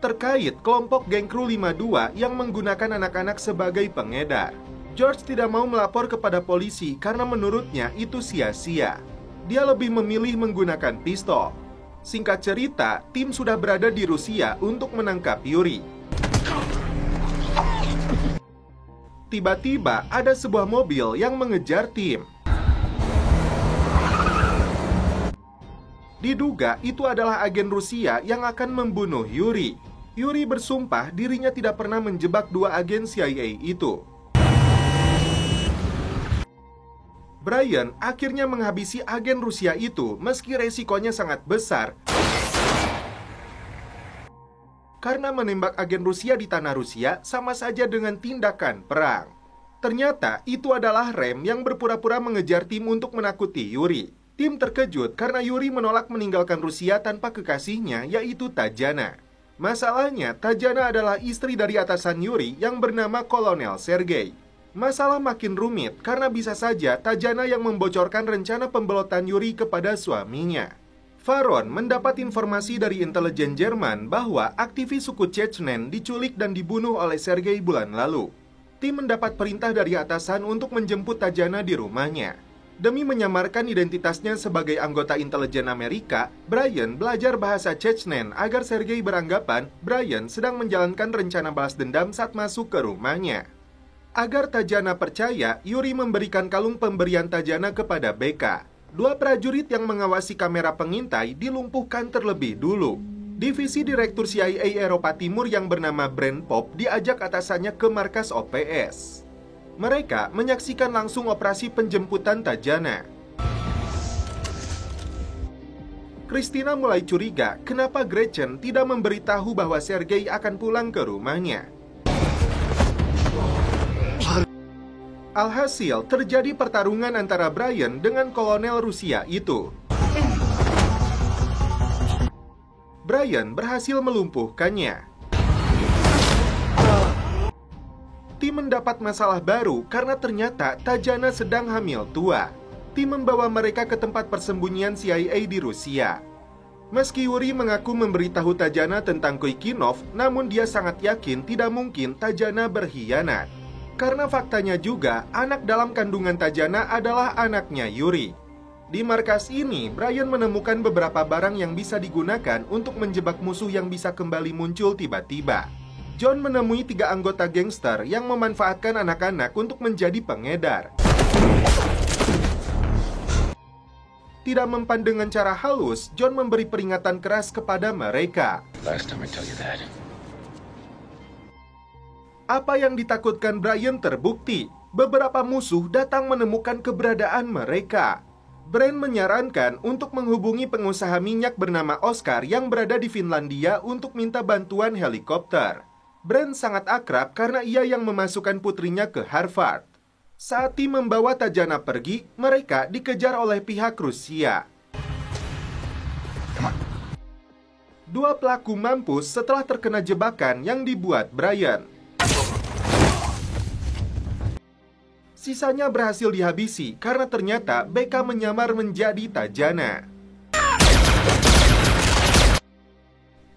Terkait kelompok geng kru 52 yang menggunakan anak-anak sebagai pengedar. George tidak mau melapor kepada polisi karena menurutnya itu sia-sia. Dia lebih memilih menggunakan pistol. Singkat cerita, tim sudah berada di Rusia untuk menangkap Yuri. Tiba-tiba ada sebuah mobil yang mengejar tim. Diduga itu adalah agen Rusia yang akan membunuh Yuri. Yuri bersumpah dirinya tidak pernah menjebak 2 agen CIA itu. Brian akhirnya menghabisi agen Rusia itu meski resikonya sangat besar. Karena menembak agen Rusia di tanah Rusia sama saja dengan tindakan perang. Ternyata itu adalah rem yang berpura-pura mengejar tim untuk menakuti Yuri. Tim terkejut karena Yuri menolak meninggalkan Rusia tanpa kekasihnya, yaitu Tajana. Masalahnya, Tajana adalah istri dari atasan Yuri yang bernama Kolonel Sergei. Masalah makin rumit karena bisa saja Tajana yang membocorkan rencana pembelotan Yuri kepada suaminya. Varon mendapat informasi dari intelijen Jerman bahwa aktivis suku Chechenen diculik dan dibunuh oleh Sergei bulan lalu. Tim mendapat perintah dari atasan untuk menjemput Tajana di rumahnya. Demi menyamarkan identitasnya sebagai anggota intelijen Amerika, Brian belajar bahasa Chechenen agar Sergei beranggapan Brian sedang menjalankan rencana balas dendam saat masuk ke rumahnya. Agar Tajana percaya, Yuri memberikan kalung pemberian Tajana kepada Becca. 2 prajurit yang mengawasi kamera pengintai dilumpuhkan terlebih dulu. Divisi Direktur CIA Eropa Timur yang bernama Brent Pop diajak atasannya ke markas OPS. Mereka menyaksikan langsung operasi penjemputan Tajana. Christina mulai curiga kenapa Gretchen tidak memberitahu bahwa Sergei akan pulang ke rumahnya. Alhasil, terjadi pertarungan antara Brian dengan kolonel Rusia itu. Brian berhasil melumpuhkannya. Tim mendapat masalah baru karena ternyata Tajana sedang hamil tua. Tim membawa mereka ke tempat persembunyian CIA di Rusia. Meski Yuri mengaku memberitahu Tajana tentang Koikinov, namun dia sangat yakin tidak mungkin Tajana berkhianat. Karena faktanya juga, anak dalam kandungan Tajana adalah anaknya Yuri. Di markas ini, Brian menemukan beberapa barang yang bisa digunakan untuk menjebak musuh yang bisa kembali muncul tiba-tiba. John menemui 3 anggota gangster yang memanfaatkan anak-anak untuk menjadi pengedar. Tidak mempan dengan cara halus, John memberi peringatan keras kepada mereka. Last time I tell you that. Apa yang ditakutkan Brian terbukti. Beberapa musuh datang menemukan keberadaan mereka. Brian menyarankan untuk menghubungi pengusaha minyak bernama Oscar yang berada di Finlandia untuk minta bantuan helikopter. Brian sangat akrab karena ia yang memasukkan putrinya ke Harvard. Saat tim membawa Tajana pergi, mereka dikejar oleh pihak Rusia. 2 pelaku mampus setelah terkena jebakan yang dibuat Brian. Sisanya berhasil dihabisi karena ternyata Becca menyamar menjadi Tajana.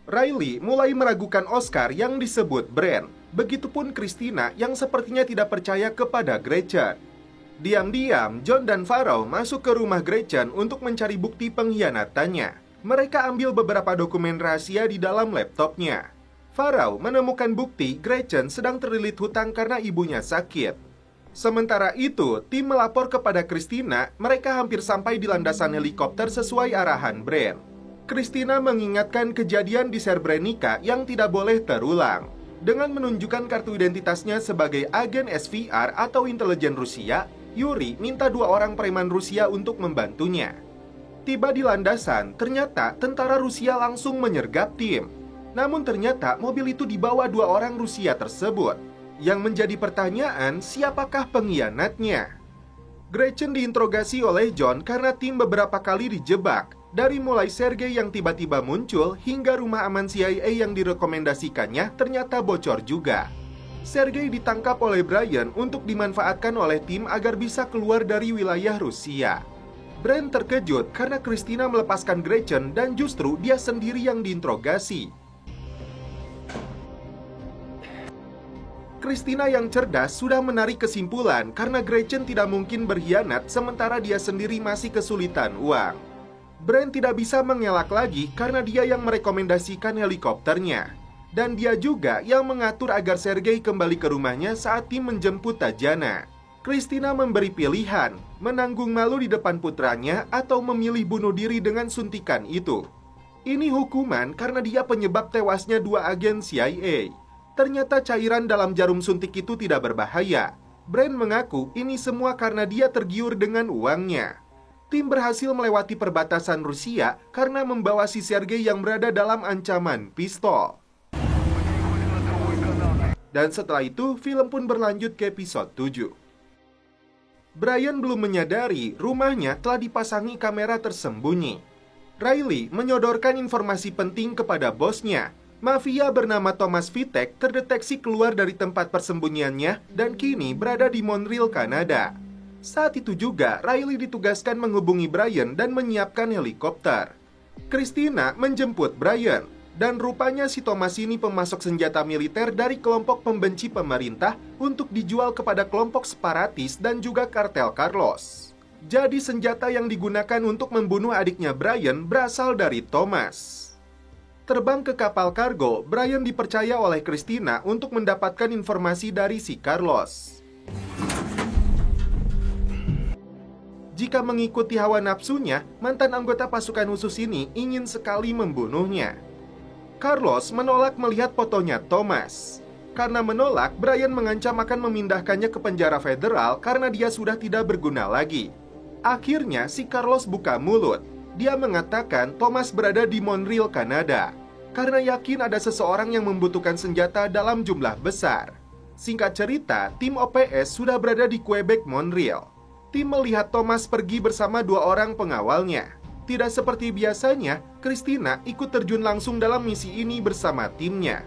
Riley mulai meragukan Oscar yang disebut Brand. Begitupun Christina yang sepertinya tidak percaya kepada Gretchen. Diam-diam, John dan Farrow masuk ke rumah Gretchen untuk mencari bukti pengkhianatannya. Mereka ambil beberapa dokumen rahasia di dalam laptopnya. Farrow menemukan bukti Gretchen sedang terlilit hutang karena ibunya sakit. Sementara itu, tim melapor kepada Christina. Mereka hampir sampai di landasan helikopter sesuai arahan Brand. Christina mengingatkan kejadian di Srebrenica yang tidak boleh terulang. Dengan menunjukkan kartu identitasnya sebagai agen SVR atau intelijen Rusia, Yuri minta 2 orang preman Rusia untuk membantunya. Tiba di landasan, ternyata tentara Rusia langsung menyergap tim. Namun ternyata mobil itu dibawa 2 orang Rusia tersebut. Yang menjadi pertanyaan, siapakah pengkhianatnya? Gretchen diinterogasi oleh John karena tim beberapa kali dijebak. Dari mulai Sergei yang tiba-tiba muncul hingga rumah aman CIA yang direkomendasikannya ternyata bocor juga. Sergei ditangkap oleh Brian untuk dimanfaatkan oleh tim agar bisa keluar dari wilayah Rusia. Brian terkejut karena Christina melepaskan Gretchen dan justru dia sendiri yang diinterogasi. Christina yang cerdas sudah menarik kesimpulan karena Gretchen tidak mungkin berkhianat sementara dia sendiri masih kesulitan uang. Brian tidak bisa mengelak lagi karena dia yang merekomendasikan helikopternya. Dan dia juga yang mengatur agar Sergei kembali ke rumahnya saat tim menjemput Tajana. Christina memberi pilihan, menanggung malu di depan putranya atau memilih bunuh diri dengan suntikan itu. Ini hukuman karena dia penyebab tewasnya 2 agen CIA. Ternyata cairan dalam jarum suntik itu tidak berbahaya. Brian mengaku ini semua karena dia tergiur dengan uangnya. Tim berhasil melewati perbatasan Rusia karena membawa si Sergei yang berada dalam ancaman pistol. Dan setelah itu, film pun berlanjut ke episode 7. Brian belum menyadari rumahnya telah dipasangi kamera tersembunyi. Riley menyodorkan informasi penting kepada bosnya. Mafia bernama Thomas Vitek terdeteksi keluar dari tempat persembunyiannya dan kini berada di Montreal, Kanada. Saat itu juga, Riley ditugaskan menghubungi Brian dan menyiapkan helikopter. Christina menjemput Brian, dan rupanya si Thomas ini pemasok senjata militer dari kelompok pembenci pemerintah untuk dijual kepada kelompok separatis dan juga kartel Carlos. Jadi senjata yang digunakan untuk membunuh adiknya Brian berasal dari Thomas. Terbang ke kapal kargo, Brian dipercaya oleh Christina untuk mendapatkan informasi dari si Carlos. Jika mengikuti hawa nafsunya, mantan anggota pasukan khusus ini ingin sekali membunuhnya. Carlos menolak melihat fotonya Thomas. Karena menolak, Brian mengancam akan memindahkannya ke penjara federal karena dia sudah tidak berguna lagi. Akhirnya, si Carlos buka mulut. Dia mengatakan Thomas berada di Montreal, Kanada, karena yakin ada seseorang yang membutuhkan senjata dalam jumlah besar. Singkat cerita, tim OPS sudah berada di Quebec, Montreal. Tim melihat Thomas pergi bersama 2 orang pengawalnya. Tidak seperti biasanya, Christina ikut terjun langsung dalam misi ini bersama timnya.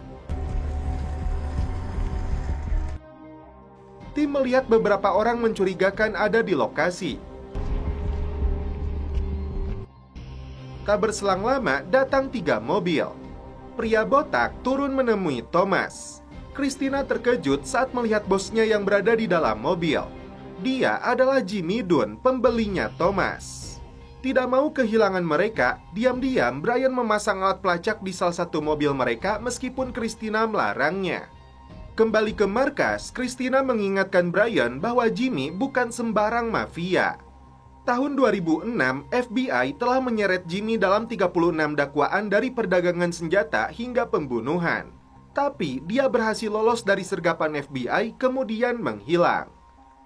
Tim melihat beberapa orang mencurigakan ada di lokasi. Tak berselang lama, datang 3 mobil. Pria botak turun menemui Thomas. Christina terkejut saat melihat bosnya yang berada di dalam mobil. Dia adalah Jimmy Dunn, pembelinya Thomas. Tidak mau kehilangan mereka, diam-diam Brian memasang alat pelacak di salah satu mobil mereka meskipun Christina melarangnya. Kembali ke markas, Christina mengingatkan Brian bahwa Jimmy bukan sembarang mafia. Tahun 2006, FBI telah menyeret Jimmy dalam 36 dakwaan dari perdagangan senjata hingga pembunuhan. Tapi dia berhasil lolos dari sergapan FBI kemudian menghilang.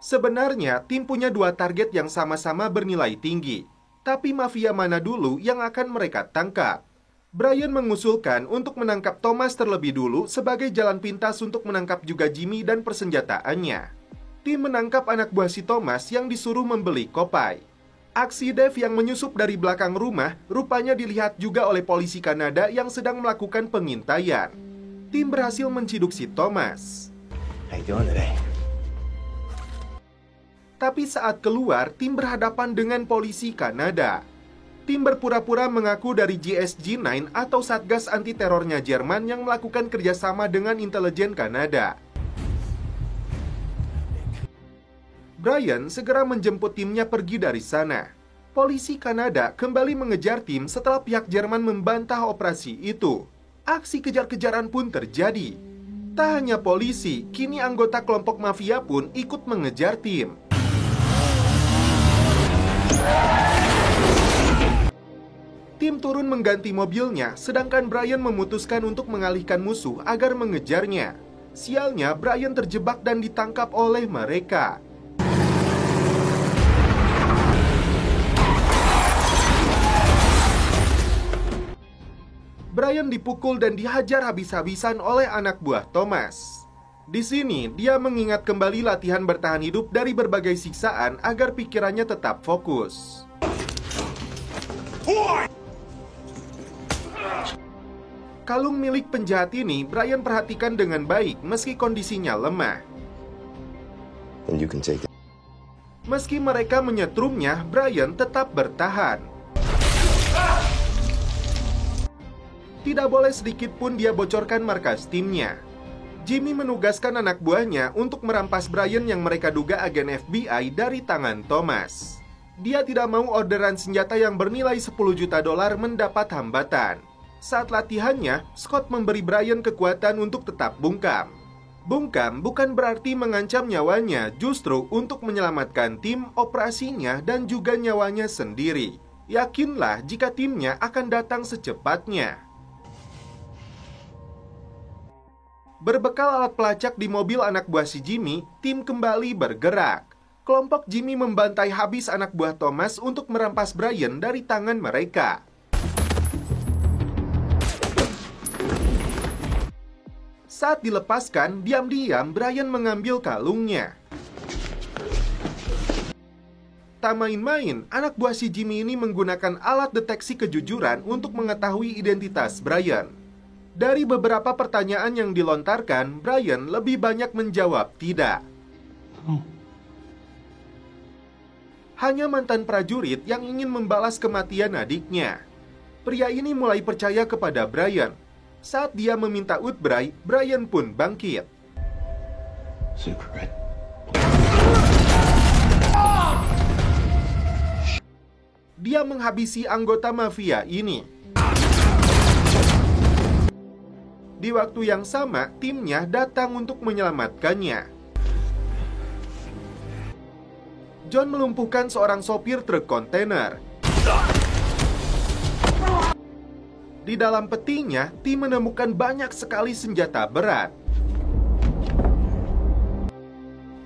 Sebenarnya tim punya 2 target yang sama-sama bernilai tinggi. Tapi mafia mana dulu yang akan mereka tangkap? Brian mengusulkan untuk menangkap Thomas terlebih dulu sebagai jalan pintas untuk menangkap juga Jimmy dan persenjataannya. Tim menangkap anak buah si Thomas yang disuruh membeli kopai. Aksi Dave yang menyusup dari belakang rumah rupanya dilihat juga oleh polisi Kanada yang sedang melakukan pengintaian. Tim berhasil menciduk si Thomas. How you doing today? Tapi saat keluar, tim berhadapan dengan polisi Kanada. Tim berpura-pura mengaku dari GSG-9 atau Satgas Anti-Terornya Jerman yang melakukan kerjasama dengan intelijen Kanada. Brian segera menjemput timnya pergi dari sana. Polisi Kanada kembali mengejar tim setelah pihak Jerman membantah operasi itu. Aksi kejar-kejaran pun terjadi. Tak hanya polisi, kini anggota kelompok mafia pun ikut mengejar tim. Tim turun mengganti mobilnya, sedangkan Brian memutuskan untuk mengalihkan musuh agar mengejarnya. Sialnya, Brian terjebak dan ditangkap oleh mereka. Brian dipukul dan dihajar habis-habisan oleh anak buah Thomas. Di sini, dia mengingat kembali latihan bertahan hidup dari berbagai siksaan agar pikirannya tetap fokus. Kalung milik penjahat ini Brian perhatikan dengan baik meski kondisinya lemah. Meski mereka menyetrumnya, Brian tetap bertahan. Tidak boleh sedikit pun dia bocorkan markas timnya. Jimmy menugaskan anak buahnya untuk merampas Brian yang mereka duga agen FBI dari tangan Thomas. Dia tidak mau orderan senjata yang bernilai $10 juta mendapat hambatan. Saat latihannya, Scott memberi Brian kekuatan untuk tetap bungkam. Bungkam bukan berarti mengancam nyawanya, justru untuk menyelamatkan tim, operasinya, dan juga nyawanya sendiri. Yakinlah jika timnya akan datang secepatnya. Berbekal alat pelacak di mobil anak buah si Jimmy, tim kembali bergerak. Kelompok Jimmy membantai habis anak buah Thomas untuk merampas Brian dari tangan mereka. Saat dilepaskan, diam-diam Brian mengambil kalungnya. Tak main-main, anak buah si Jimmy ini menggunakan alat deteksi kejujuran untuk mengetahui identitas Brian. Dari beberapa pertanyaan yang dilontarkan, Brian lebih banyak menjawab tidak. Hanya mantan prajurit yang ingin membalas kematian adiknya. Pria ini mulai percaya kepada Brian. Saat dia meminta utbray, Brian pun bangkit. Dia menghabisi anggota mafia ini. Di waktu yang sama, timnya datang untuk menyelamatkannya. John melumpuhkan seorang sopir truk kontainer. Di dalam petinya, tim menemukan banyak sekali senjata berat.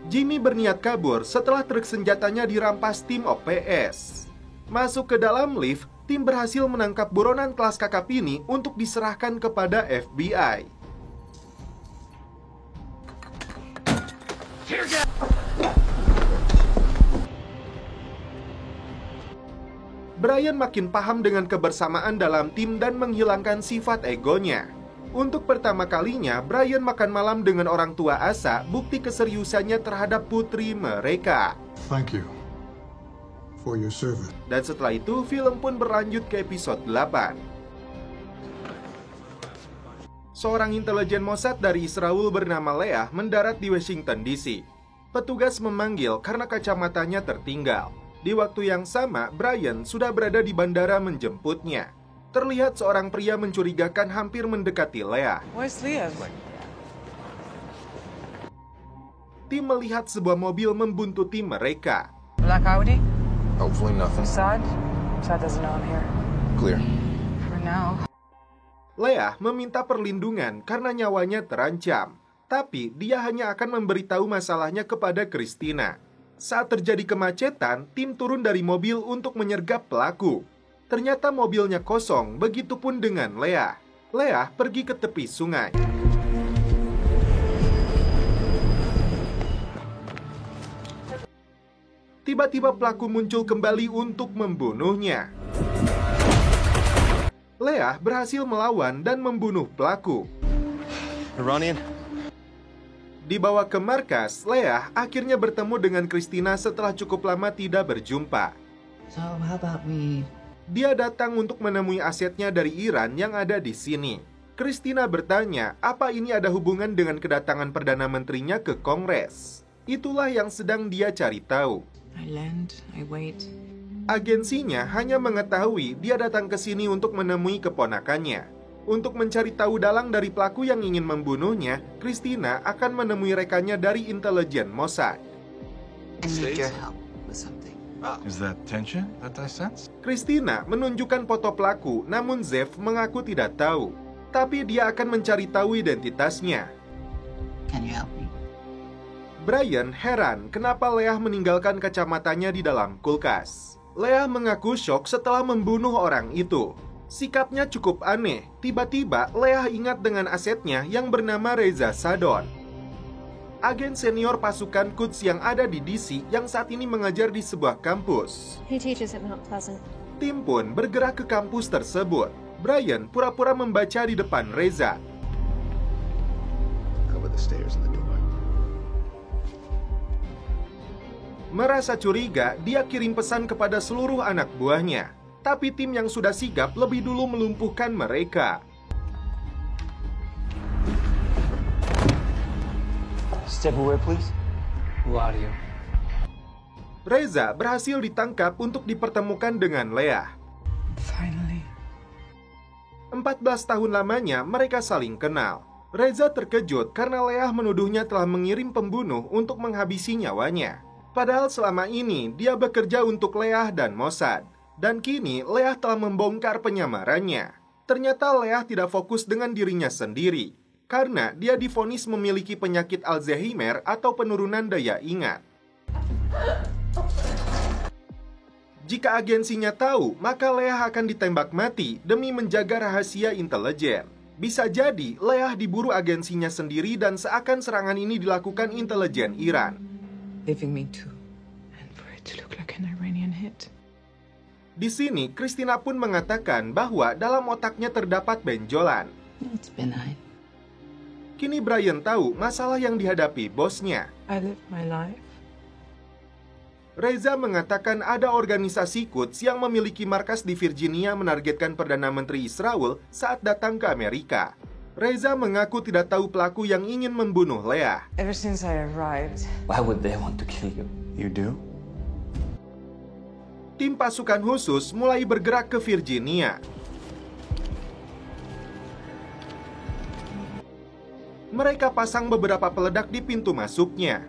Jimmy berniat kabur setelah truk senjatanya dirampas tim OPS. Masuk ke dalam lift, tim berhasil menangkap buronan kelas kakap ini untuk diserahkan kepada FBI. Brian makin paham dengan kebersamaan dalam tim dan menghilangkan sifat egonya. Untuk pertama kalinya, Brian makan malam dengan orang tua Asa, bukti keseriusannya terhadap putri mereka. Thank you for your service. Dan setelah itu, film pun berlanjut ke episode 8. Seorang intelijen Mossad dari Israel bernama Leah mendarat di Washington DC. Petugas memanggil karena kacamatanya tertinggal. Di waktu yang sama, Brian sudah berada di bandara menjemputnya. Terlihat seorang pria mencurigakan hampir mendekati Leah. Where's Leah? Tim melihat sebuah mobil membuntuti mereka. Black Audi? Hopefully nothing. Saad? Saad doesn't know I'm here. Clear. For now. Leah meminta perlindungan karena nyawanya terancam. Tapi dia hanya akan memberitahu masalahnya kepada Christina. Saat terjadi kemacetan, tim turun dari mobil untuk menyergap pelaku. Ternyata mobilnya kosong, begitupun dengan Leah. Leah pergi ke tepi sungai. Tiba-tiba pelaku muncul kembali untuk membunuhnya. Leah berhasil melawan dan membunuh pelaku. Iranian. Dibawa ke markas, Leah akhirnya bertemu dengan Christina setelah cukup lama tidak berjumpa. So how about we... Dia datang untuk menemui asetnya dari Iran yang ada di sini. Christina bertanya, apa ini ada hubungan dengan kedatangan Perdana Menterinya ke Kongres? Itulah yang sedang dia cari tahu. I land, I wait. Agensinya hanya mengetahui dia datang ke sini untuk menemui keponakannya. Untuk mencari tahu dalang dari pelaku yang ingin membunuhnya, Christina akan menemui rekannya dari intelijen Mossad. I need your help with something. Is that tension that I sense? Christina menunjukkan foto pelaku, namun Zev mengaku tidak tahu. Tapi dia akan mencari tahu identitasnya. Can you help me? Brian heran kenapa Leah meninggalkan kacamatanya di dalam kulkas. Leah mengaku syok setelah membunuh orang itu. Sikapnya cukup aneh. Tiba-tiba Leah ingat dengan asetnya yang bernama Reza Sadon, agen senior pasukan Quds yang ada di DC yang saat ini mengajar di sebuah kampus. He teaches at Mount Pleasant. Tim pun bergerak ke kampus tersebut. Brian pura-pura membaca di depan Reza. Cover the stairs and the door. Merasa curiga, dia kirim pesan kepada seluruh anak buahnya. Tapi tim yang sudah sigap lebih dulu melumpuhkan mereka. Step away, please. Who are you? Reza berhasil ditangkap untuk dipertemukan dengan Leah. Finally. 14 tahun lamanya mereka saling kenal. Reza terkejut karena Leah menuduhnya telah mengirim pembunuh untuk menghabisi nyawanya. Padahal selama ini dia bekerja untuk Leah dan Mossad. Dan kini Leah telah membongkar penyamarannya. Ternyata Leah tidak fokus dengan dirinya sendiri, karena dia divonis memiliki penyakit Alzheimer atau penurunan daya ingat. Jika agensinya tahu, maka Leah akan ditembak mati demi menjaga rahasia intelijen. Bisa jadi Leah diburu agensinya sendiri dan seakan serangan ini dilakukan intelijen Iran. Leaving me too, and for it to look like an Iranian hit. Di sini, Christina pun mengatakan bahwa dalam otaknya terdapat benjolan. It's benign. Kini Brian tahu masalah yang dihadapi bosnya. I live my life. Reza mengatakan ada organisasi Quds yang memiliki markas di Virginia menargetkan Perdana Menteri Israel saat datang ke Amerika. Reza mengaku tidak tahu pelaku yang ingin membunuh Leah. Ever since I arrived. Why would they want to kill you? You do? Tim pasukan khusus mulai bergerak ke Virginia. Mereka pasang beberapa peledak di pintu masuknya.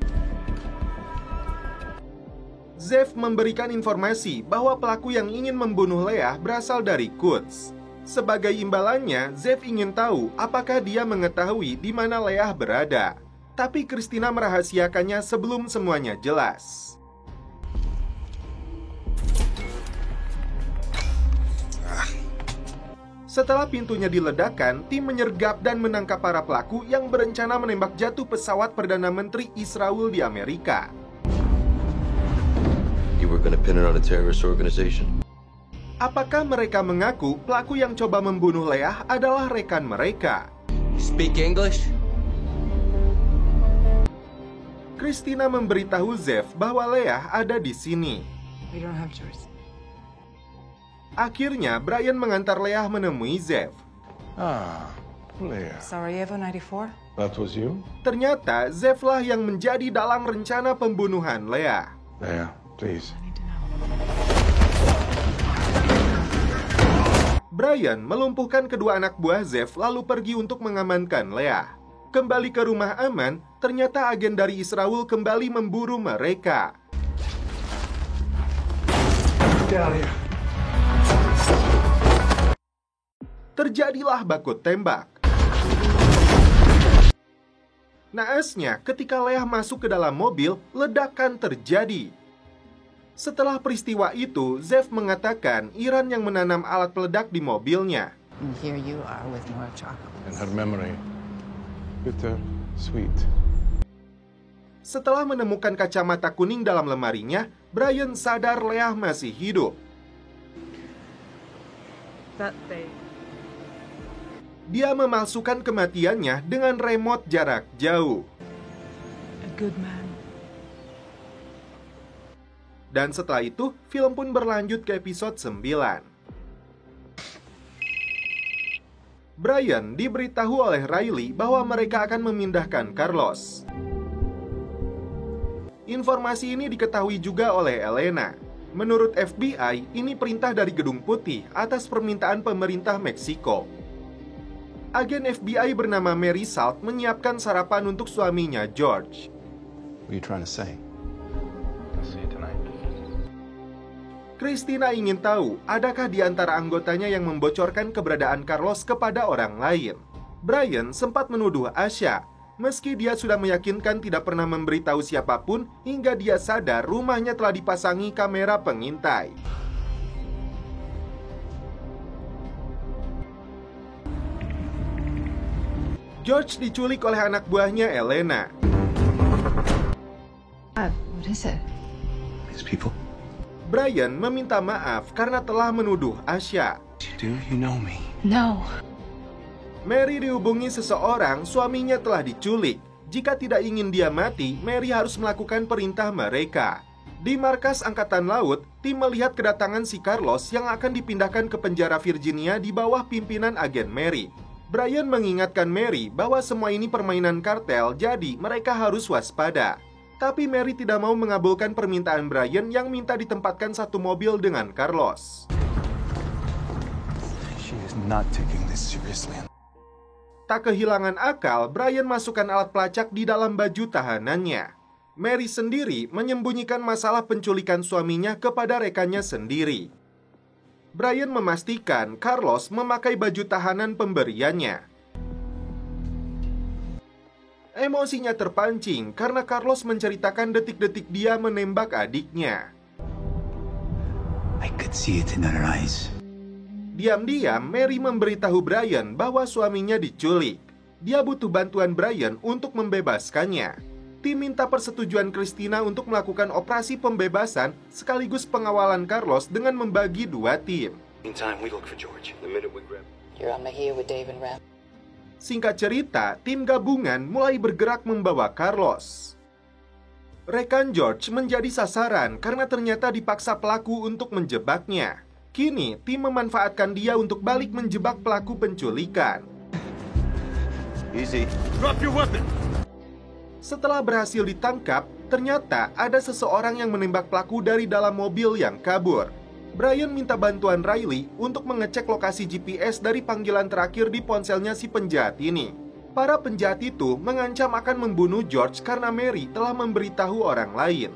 Zev memberikan informasi bahwa pelaku yang ingin membunuh Leah berasal dari Quds. Sebagai imbalannya, Zev ingin tahu apakah dia mengetahui di mana Leah berada. Tapi Christina merahasiakannya sebelum semuanya jelas. Setelah pintunya diledakkan, tim menyergap dan menangkap para pelaku yang berencana menembak jatuh pesawat Perdana Menteri Israel di Amerika. You were gonna pin it on a terrorist organization. Apakah mereka mengaku pelaku yang coba membunuh Leah adalah rekan mereka? Speak English? Christina memberitahu Zev bahwa Leah ada di sini. We don't have choice. Akhirnya, Brian mengantar Leah menemui Zev. Ah, Leah. Sarajevo 94? That was you? Ternyata, Zev lah yang menjadi dalang rencana pembunuhan Leah. Leah, please. Brian melumpuhkan kedua anak buah Zev lalu pergi untuk mengamankan Leah. Kembali ke rumah aman, ternyata agen dari Israel kembali memburu mereka. Get out of here. Terjadilah baku tembak. Naasnya, ketika Leah masuk ke dalam mobil, ledakan terjadi. Setelah peristiwa itu, Zev mengatakan Iran yang menanam alat peledak di mobilnya. And here you are with more chocolate. And her memory. Bitter, sweet. Setelah menemukan kacamata kuning dalam lemarinya, Brian sadar Leah masih hidup. Dia memalsukan kematiannya dengan remote jarak jauh. A good man. Dan setelah itu, film pun berlanjut ke episode 9. Brian diberitahu oleh Riley bahwa mereka akan memindahkan Carlos. Informasi ini diketahui juga oleh Elena. Menurut FBI, ini perintah dari Gedung Putih atas permintaan pemerintah Meksiko. Agen FBI bernama Mary Salt menyiapkan sarapan untuk suaminya, George. What are you trying to say? I'll see you tonight. Christina ingin tahu, adakah di antara anggotanya yang membocorkan keberadaan Carlos kepada orang lain. Brian sempat menuduh Asha, meski dia sudah meyakinkan tidak pernah memberitahu siapapun hingga dia sadar rumahnya telah dipasangi kamera pengintai. George diculik oleh anak buahnya Elena. What is it? These people. Brian meminta maaf karena telah menuduh Asha. Do you know me? No. Mary dihubungi seseorang, suaminya telah diculik. Jika tidak ingin dia mati, Mary harus melakukan perintah mereka. Di markas Angkatan Laut, tim melihat kedatangan si Carlos yang akan dipindahkan ke penjara Virginia di bawah pimpinan agen Mary. Brian mengingatkan Mary bahwa semua ini permainan kartel, jadi mereka harus waspada. Tapi Mary tidak mau mengabulkan permintaan Brian yang minta ditempatkan satu mobil dengan Carlos. She is not taking this seriously. Tak kehilangan akal, Brian masukkan alat pelacak di dalam baju tahanannya. Mary sendiri menyembunyikan masalah penculikan suaminya kepada rekannya sendiri. Brian memastikan Carlos memakai baju tahanan pemberiannya. Emosinya terpancing karena Carlos menceritakan detik-detik dia menembak adiknya. I could see it in her eyes. Diam-diam, Mary memberitahu Brian bahwa suaminya diculik. Dia butuh bantuan Brian untuk membebaskannya. Tim minta persetujuan Christina untuk melakukan operasi pembebasan sekaligus pengawalan Carlos dengan membagi dua tim. Meantime, we look for George. The minute we grab. You're on here with Dave and Ram. Singkat cerita, tim gabungan mulai bergerak membawa Carlos. Rekan George menjadi sasaran karena ternyata dipaksa pelaku untuk menjebaknya. Kini, tim memanfaatkan dia untuk balik menjebak pelaku penculikan. Easy. Drop your weapon. Setelah berhasil ditangkap, ternyata ada seseorang yang menembak pelaku dari dalam mobil yang kabur. Brian minta bantuan Riley untuk mengecek lokasi GPS dari panggilan terakhir di ponselnya si penjahat ini. Para penjahat itu mengancam akan membunuh George karena Mary telah memberitahu orang lain.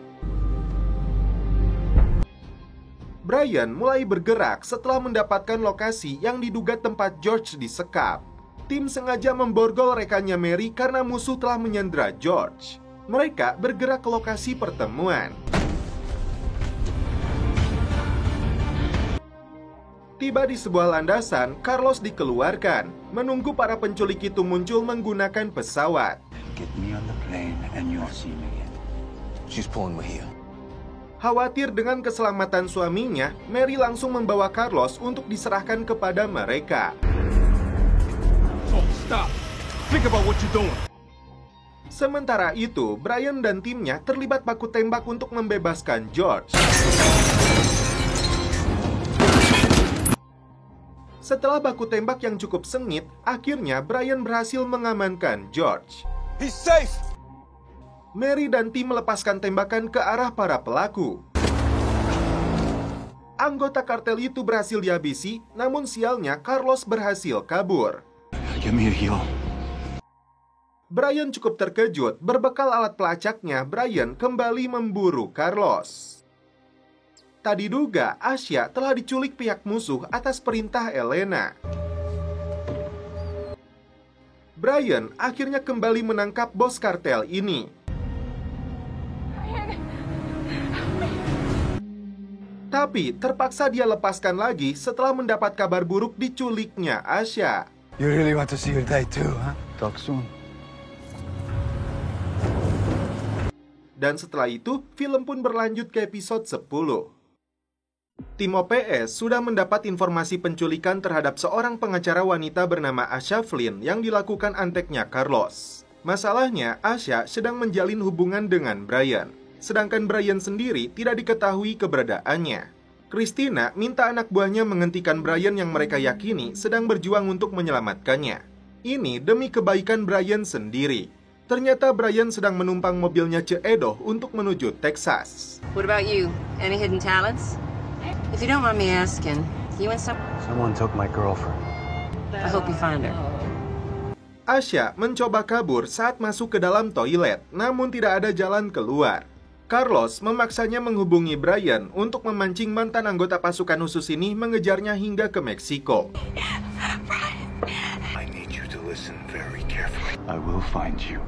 Brian mulai bergerak setelah mendapatkan lokasi yang diduga tempat George disekap. Tim sengaja memborgol rekannya Mary karena musuh telah menyandera George. Mereka bergerak ke lokasi pertemuan. Tiba di sebuah landasan, Carlos dikeluarkan, menunggu para penculik itu muncul menggunakan pesawat. Get me on the plane and you'll see me again. She's pulling Mejia. Khawatir dengan keselamatan suaminya, Mary langsung membawa Carlos untuk diserahkan kepada mereka. Oh, stop. Think about what you're doing. Sementara itu, Brian dan timnya terlibat baku tembak untuk membebaskan George. Setelah baku tembak yang cukup sengit, akhirnya Brian berhasil mengamankan George. He's safe. Mary dan tim melepaskan tembakan ke arah para pelaku. anggota kartel itu berhasil dihabisi, namun sialnya Carlos berhasil kabur. Give me a heel. Brian cukup terkejut. Berbekal alat pelacaknya, Brian kembali memburu Carlos. Tak diduga, Asya telah diculik pihak musuh atas perintah Elena. Brian akhirnya kembali menangkap bos kartel ini. Tapi terpaksa dia lepaskan lagi setelah mendapat kabar buruk diculiknya Asya. You really want to see her die too, huh? Talk soon. Dan setelah itu, film pun berlanjut ke episode 10. Tim OPS sudah mendapat informasi penculikan terhadap seorang pengacara wanita bernama Asya Flynn yang dilakukan anteknya Carlos. Masalahnya, Asya sedang menjalin hubungan dengan Brian, sedangkan Brian sendiri tidak diketahui keberadaannya. Christina minta anak buahnya menghentikan Brian yang mereka yakini sedang berjuang untuk menyelamatkannya. Ini demi kebaikan Brian sendiri. Ternyata Brian sedang menumpang mobilnya Edo untuk menuju Texas. What about you? Any hidden talents? If you don't mind me asking, you and Someone took my girlfriend. I hope you find her. Asya mencoba kabur saat masuk ke dalam toilet, namun tidak ada jalan keluar. Carlos memaksanya menghubungi Brian untuk memancing mantan anggota pasukan khusus ini mengejarnya hingga ke Meksiko. I need you to listen very carefully. I will find you.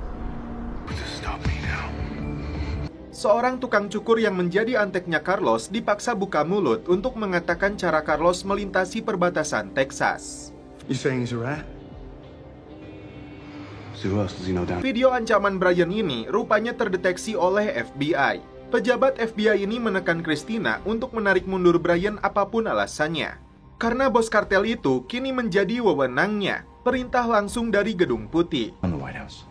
Stop me now. Seorang tukang cukur yang menjadi anteknya Carlos dipaksa buka mulut untuk mengatakan cara Carlos melintasi perbatasan Texas. You saying he's a rat? So who else does he know down? Video ancaman Brian ini rupanya terdeteksi oleh FBI. Pejabat FBI ini menekan Christina untuk menarik mundur Brian apapun alasannya. Karena bos kartel itu kini menjadi wewenangnya, perintah langsung dari Gedung Putih. On the White House.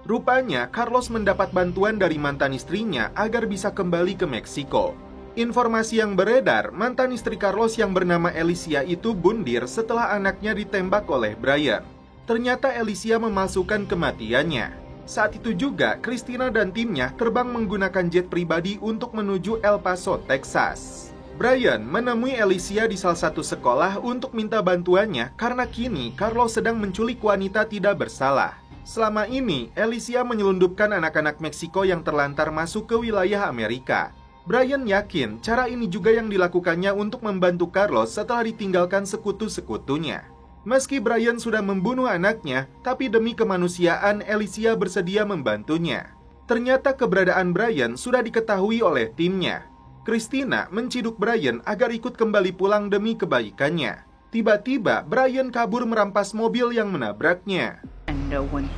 Rupanya, Carlos mendapat bantuan dari mantan istrinya agar bisa kembali ke Meksiko. Informasi yang beredar, mantan istri Carlos yang bernama Alicia itu bundir setelah anaknya ditembak oleh Brian. Ternyata Alicia memalsukan kematiannya. Saat itu juga, Christina dan timnya terbang menggunakan jet pribadi untuk menuju El Paso, Texas. Brian menemui Alicia di salah satu sekolah untuk minta bantuannya karena kini Carlos sedang menculik wanita tidak bersalah. Selama ini, Alicia menyelundupkan anak-anak Meksiko yang terlantar masuk ke wilayah Amerika. Brian yakin cara ini juga yang dilakukannya untuk membantu Carlos setelah ditinggalkan sekutu-sekutunya. Meski Brian sudah membunuh anaknya, tapi demi kemanusiaan, Alicia bersedia membantunya. Ternyata keberadaan Brian sudah diketahui oleh timnya. Christina menciduk Brian agar ikut kembali pulang demi kebaikannya. Tiba-tiba, Brian kabur merampas mobil yang menabraknya. No one.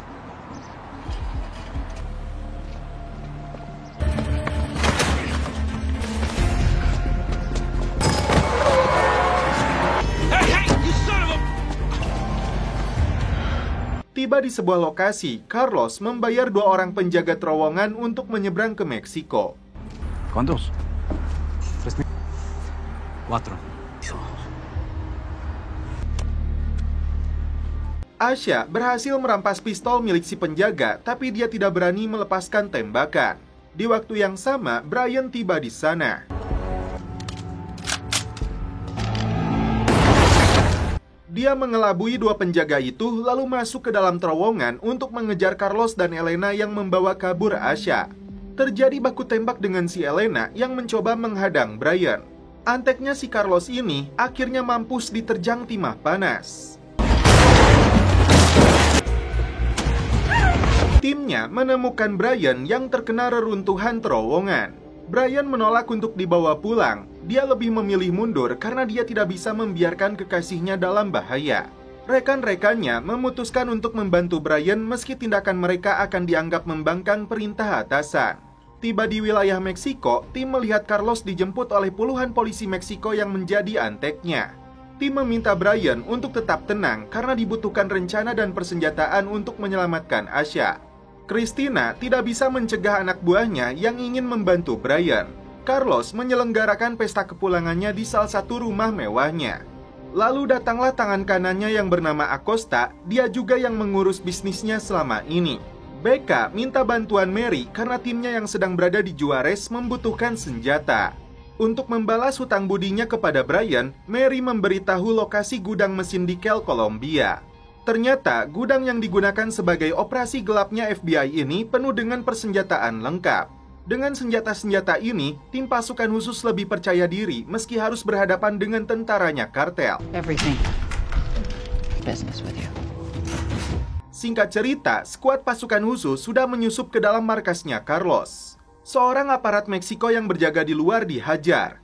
Tiba di sebuah lokasi, Carlos membayar 2 orang penjaga terowongan untuk menyeberang ke Meksiko. ¿Cuántos? 4. Asya berhasil merampas pistol milik si penjaga, tapi dia tidak berani melepaskan tembakan. Di waktu yang sama, Brian tiba di sana. Dia mengelabui 2 penjaga itu, lalu masuk ke dalam terowongan untuk mengejar Carlos dan Elena yang membawa kabur Asya. Terjadi baku tembak dengan si Elena yang mencoba menghadang Brian. Anteknya si Carlos ini akhirnya mampus diterjang timah panas. Timnya menemukan Brian yang terkena reruntuhan terowongan. Brian menolak untuk dibawa pulang. Dia lebih memilih mundur karena dia tidak bisa membiarkan kekasihnya dalam bahaya. Rekan-rekannya memutuskan untuk membantu Brian meski tindakan mereka akan dianggap membangkang perintah atasan. Tiba di wilayah Meksiko, tim melihat Carlos dijemput oleh puluhan polisi Meksiko yang menjadi anteknya. Tim meminta Brian untuk tetap tenang karena dibutuhkan rencana dan persenjataan untuk menyelamatkan Asya. Christina tidak bisa mencegah anak buahnya yang ingin membantu Brian. Carlos menyelenggarakan pesta kepulangannya di salah satu rumah mewahnya. Lalu datanglah tangan kanannya yang bernama Acosta, dia juga yang mengurus bisnisnya selama ini. Becca minta bantuan Mary karena timnya yang sedang berada di Juarez membutuhkan senjata. Untuk membalas hutang budinya kepada Brian, Mary memberitahu lokasi gudang mesin nikel Colombia. Ternyata gudang yang digunakan sebagai operasi gelapnya FBI ini penuh dengan persenjataan lengkap. Dengan senjata-senjata ini, tim pasukan khusus lebih percaya diri meski harus berhadapan dengan tentaranya kartel. Everything. Business with you. Singkat cerita, skuad pasukan khusus sudah menyusup ke dalam markasnya Carlos. Seorang aparat Meksiko yang berjaga di luar dihajar.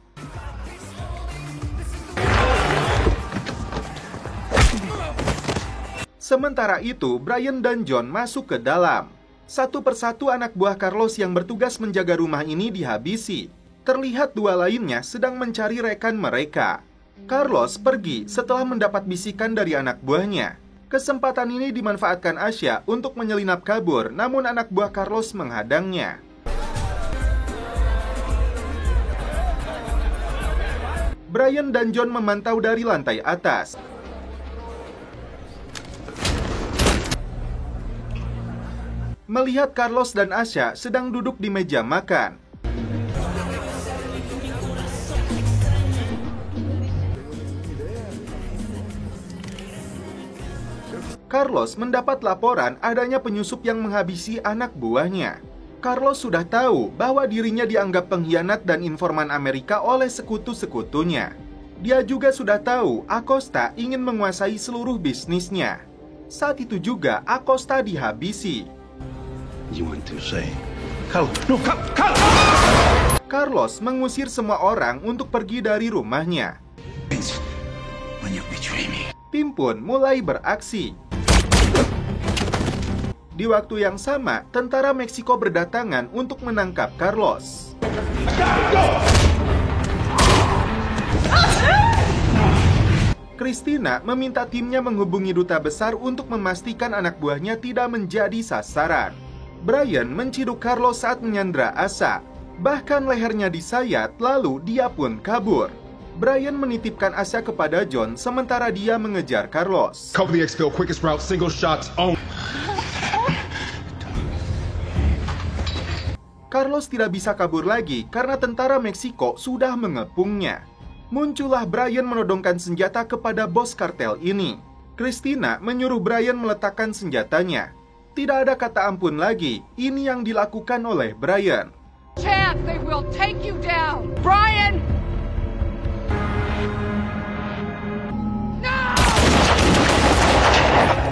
Sementara itu, Brian dan John masuk ke dalam. Satu persatu anak buah Carlos yang bertugas menjaga rumah ini dihabisi. Terlihat dua lainnya sedang mencari rekan mereka. Carlos pergi setelah mendapat bisikan dari anak buahnya. Kesempatan ini dimanfaatkan Asya untuk menyelinap kabur, namun anak buah Carlos menghadangnya. Brian dan John memantau dari lantai atas. Melihat Carlos dan Asya sedang duduk di meja makan. Carlos mendapat laporan adanya penyusup yang menghabisi anak buahnya. Carlos sudah tahu bahwa dirinya dianggap pengkhianat dan informan Amerika oleh sekutu-sekutunya. Dia juga sudah tahu Acosta ingin menguasai seluruh bisnisnya. Saat itu juga Acosta dihabisi. Carlos mengusir semua orang untuk pergi dari rumahnya. Tim pun mulai beraksi. Di waktu yang sama, tentara Meksiko berdatangan untuk menangkap Carlos. Christina meminta timnya menghubungi duta besar untuk memastikan anak buahnya tidak menjadi sasaran. Brian menciduk Carlos saat menyandra Asya. Bahkan lehernya disayat, lalu dia pun kabur. Brian menitipkan Asya kepada John, sementara dia mengejar Carlos. Cover the exfil, quickest route, single shots only. Carlos tidak bisa kabur lagi karena tentara Meksiko sudah mengepungnya. Muncullah Brian menodongkan senjata kepada bos kartel ini. Christina menyuruh Brian meletakkan senjatanya. Tidak ada kata ampun lagi, ini yang dilakukan oleh Brian. Chance, they will take you down. Brian!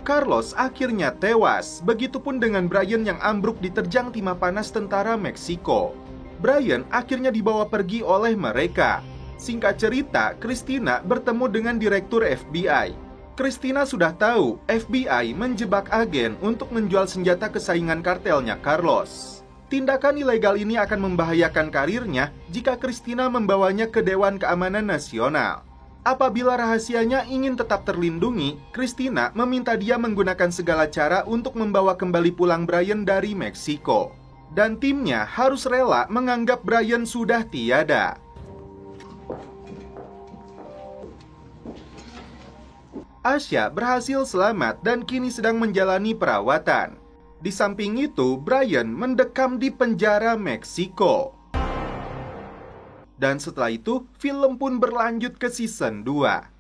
Carlos akhirnya tewas, begitupun dengan Brian yang ambruk diterjang timah panas tentara Meksiko. Brian akhirnya dibawa pergi oleh mereka. Singkat cerita, Christina bertemu dengan direktur FBI. Christina sudah tahu FBI menjebak agen untuk menjual senjata kesaingan kartelnya Carlos. Tindakan ilegal ini akan membahayakan karirnya jika Christina membawanya ke Dewan Keamanan Nasional. Apabila rahasianya ingin tetap terlindungi, Christina meminta dia menggunakan segala cara untuk membawa kembali pulang Brian dari Meksiko. Dan timnya harus rela menganggap Brian sudah tiada. Asya berhasil selamat dan kini sedang menjalani perawatan. Di samping itu, Brian mendekam di penjara Meksiko. Dan setelah itu, film pun berlanjut ke season 2.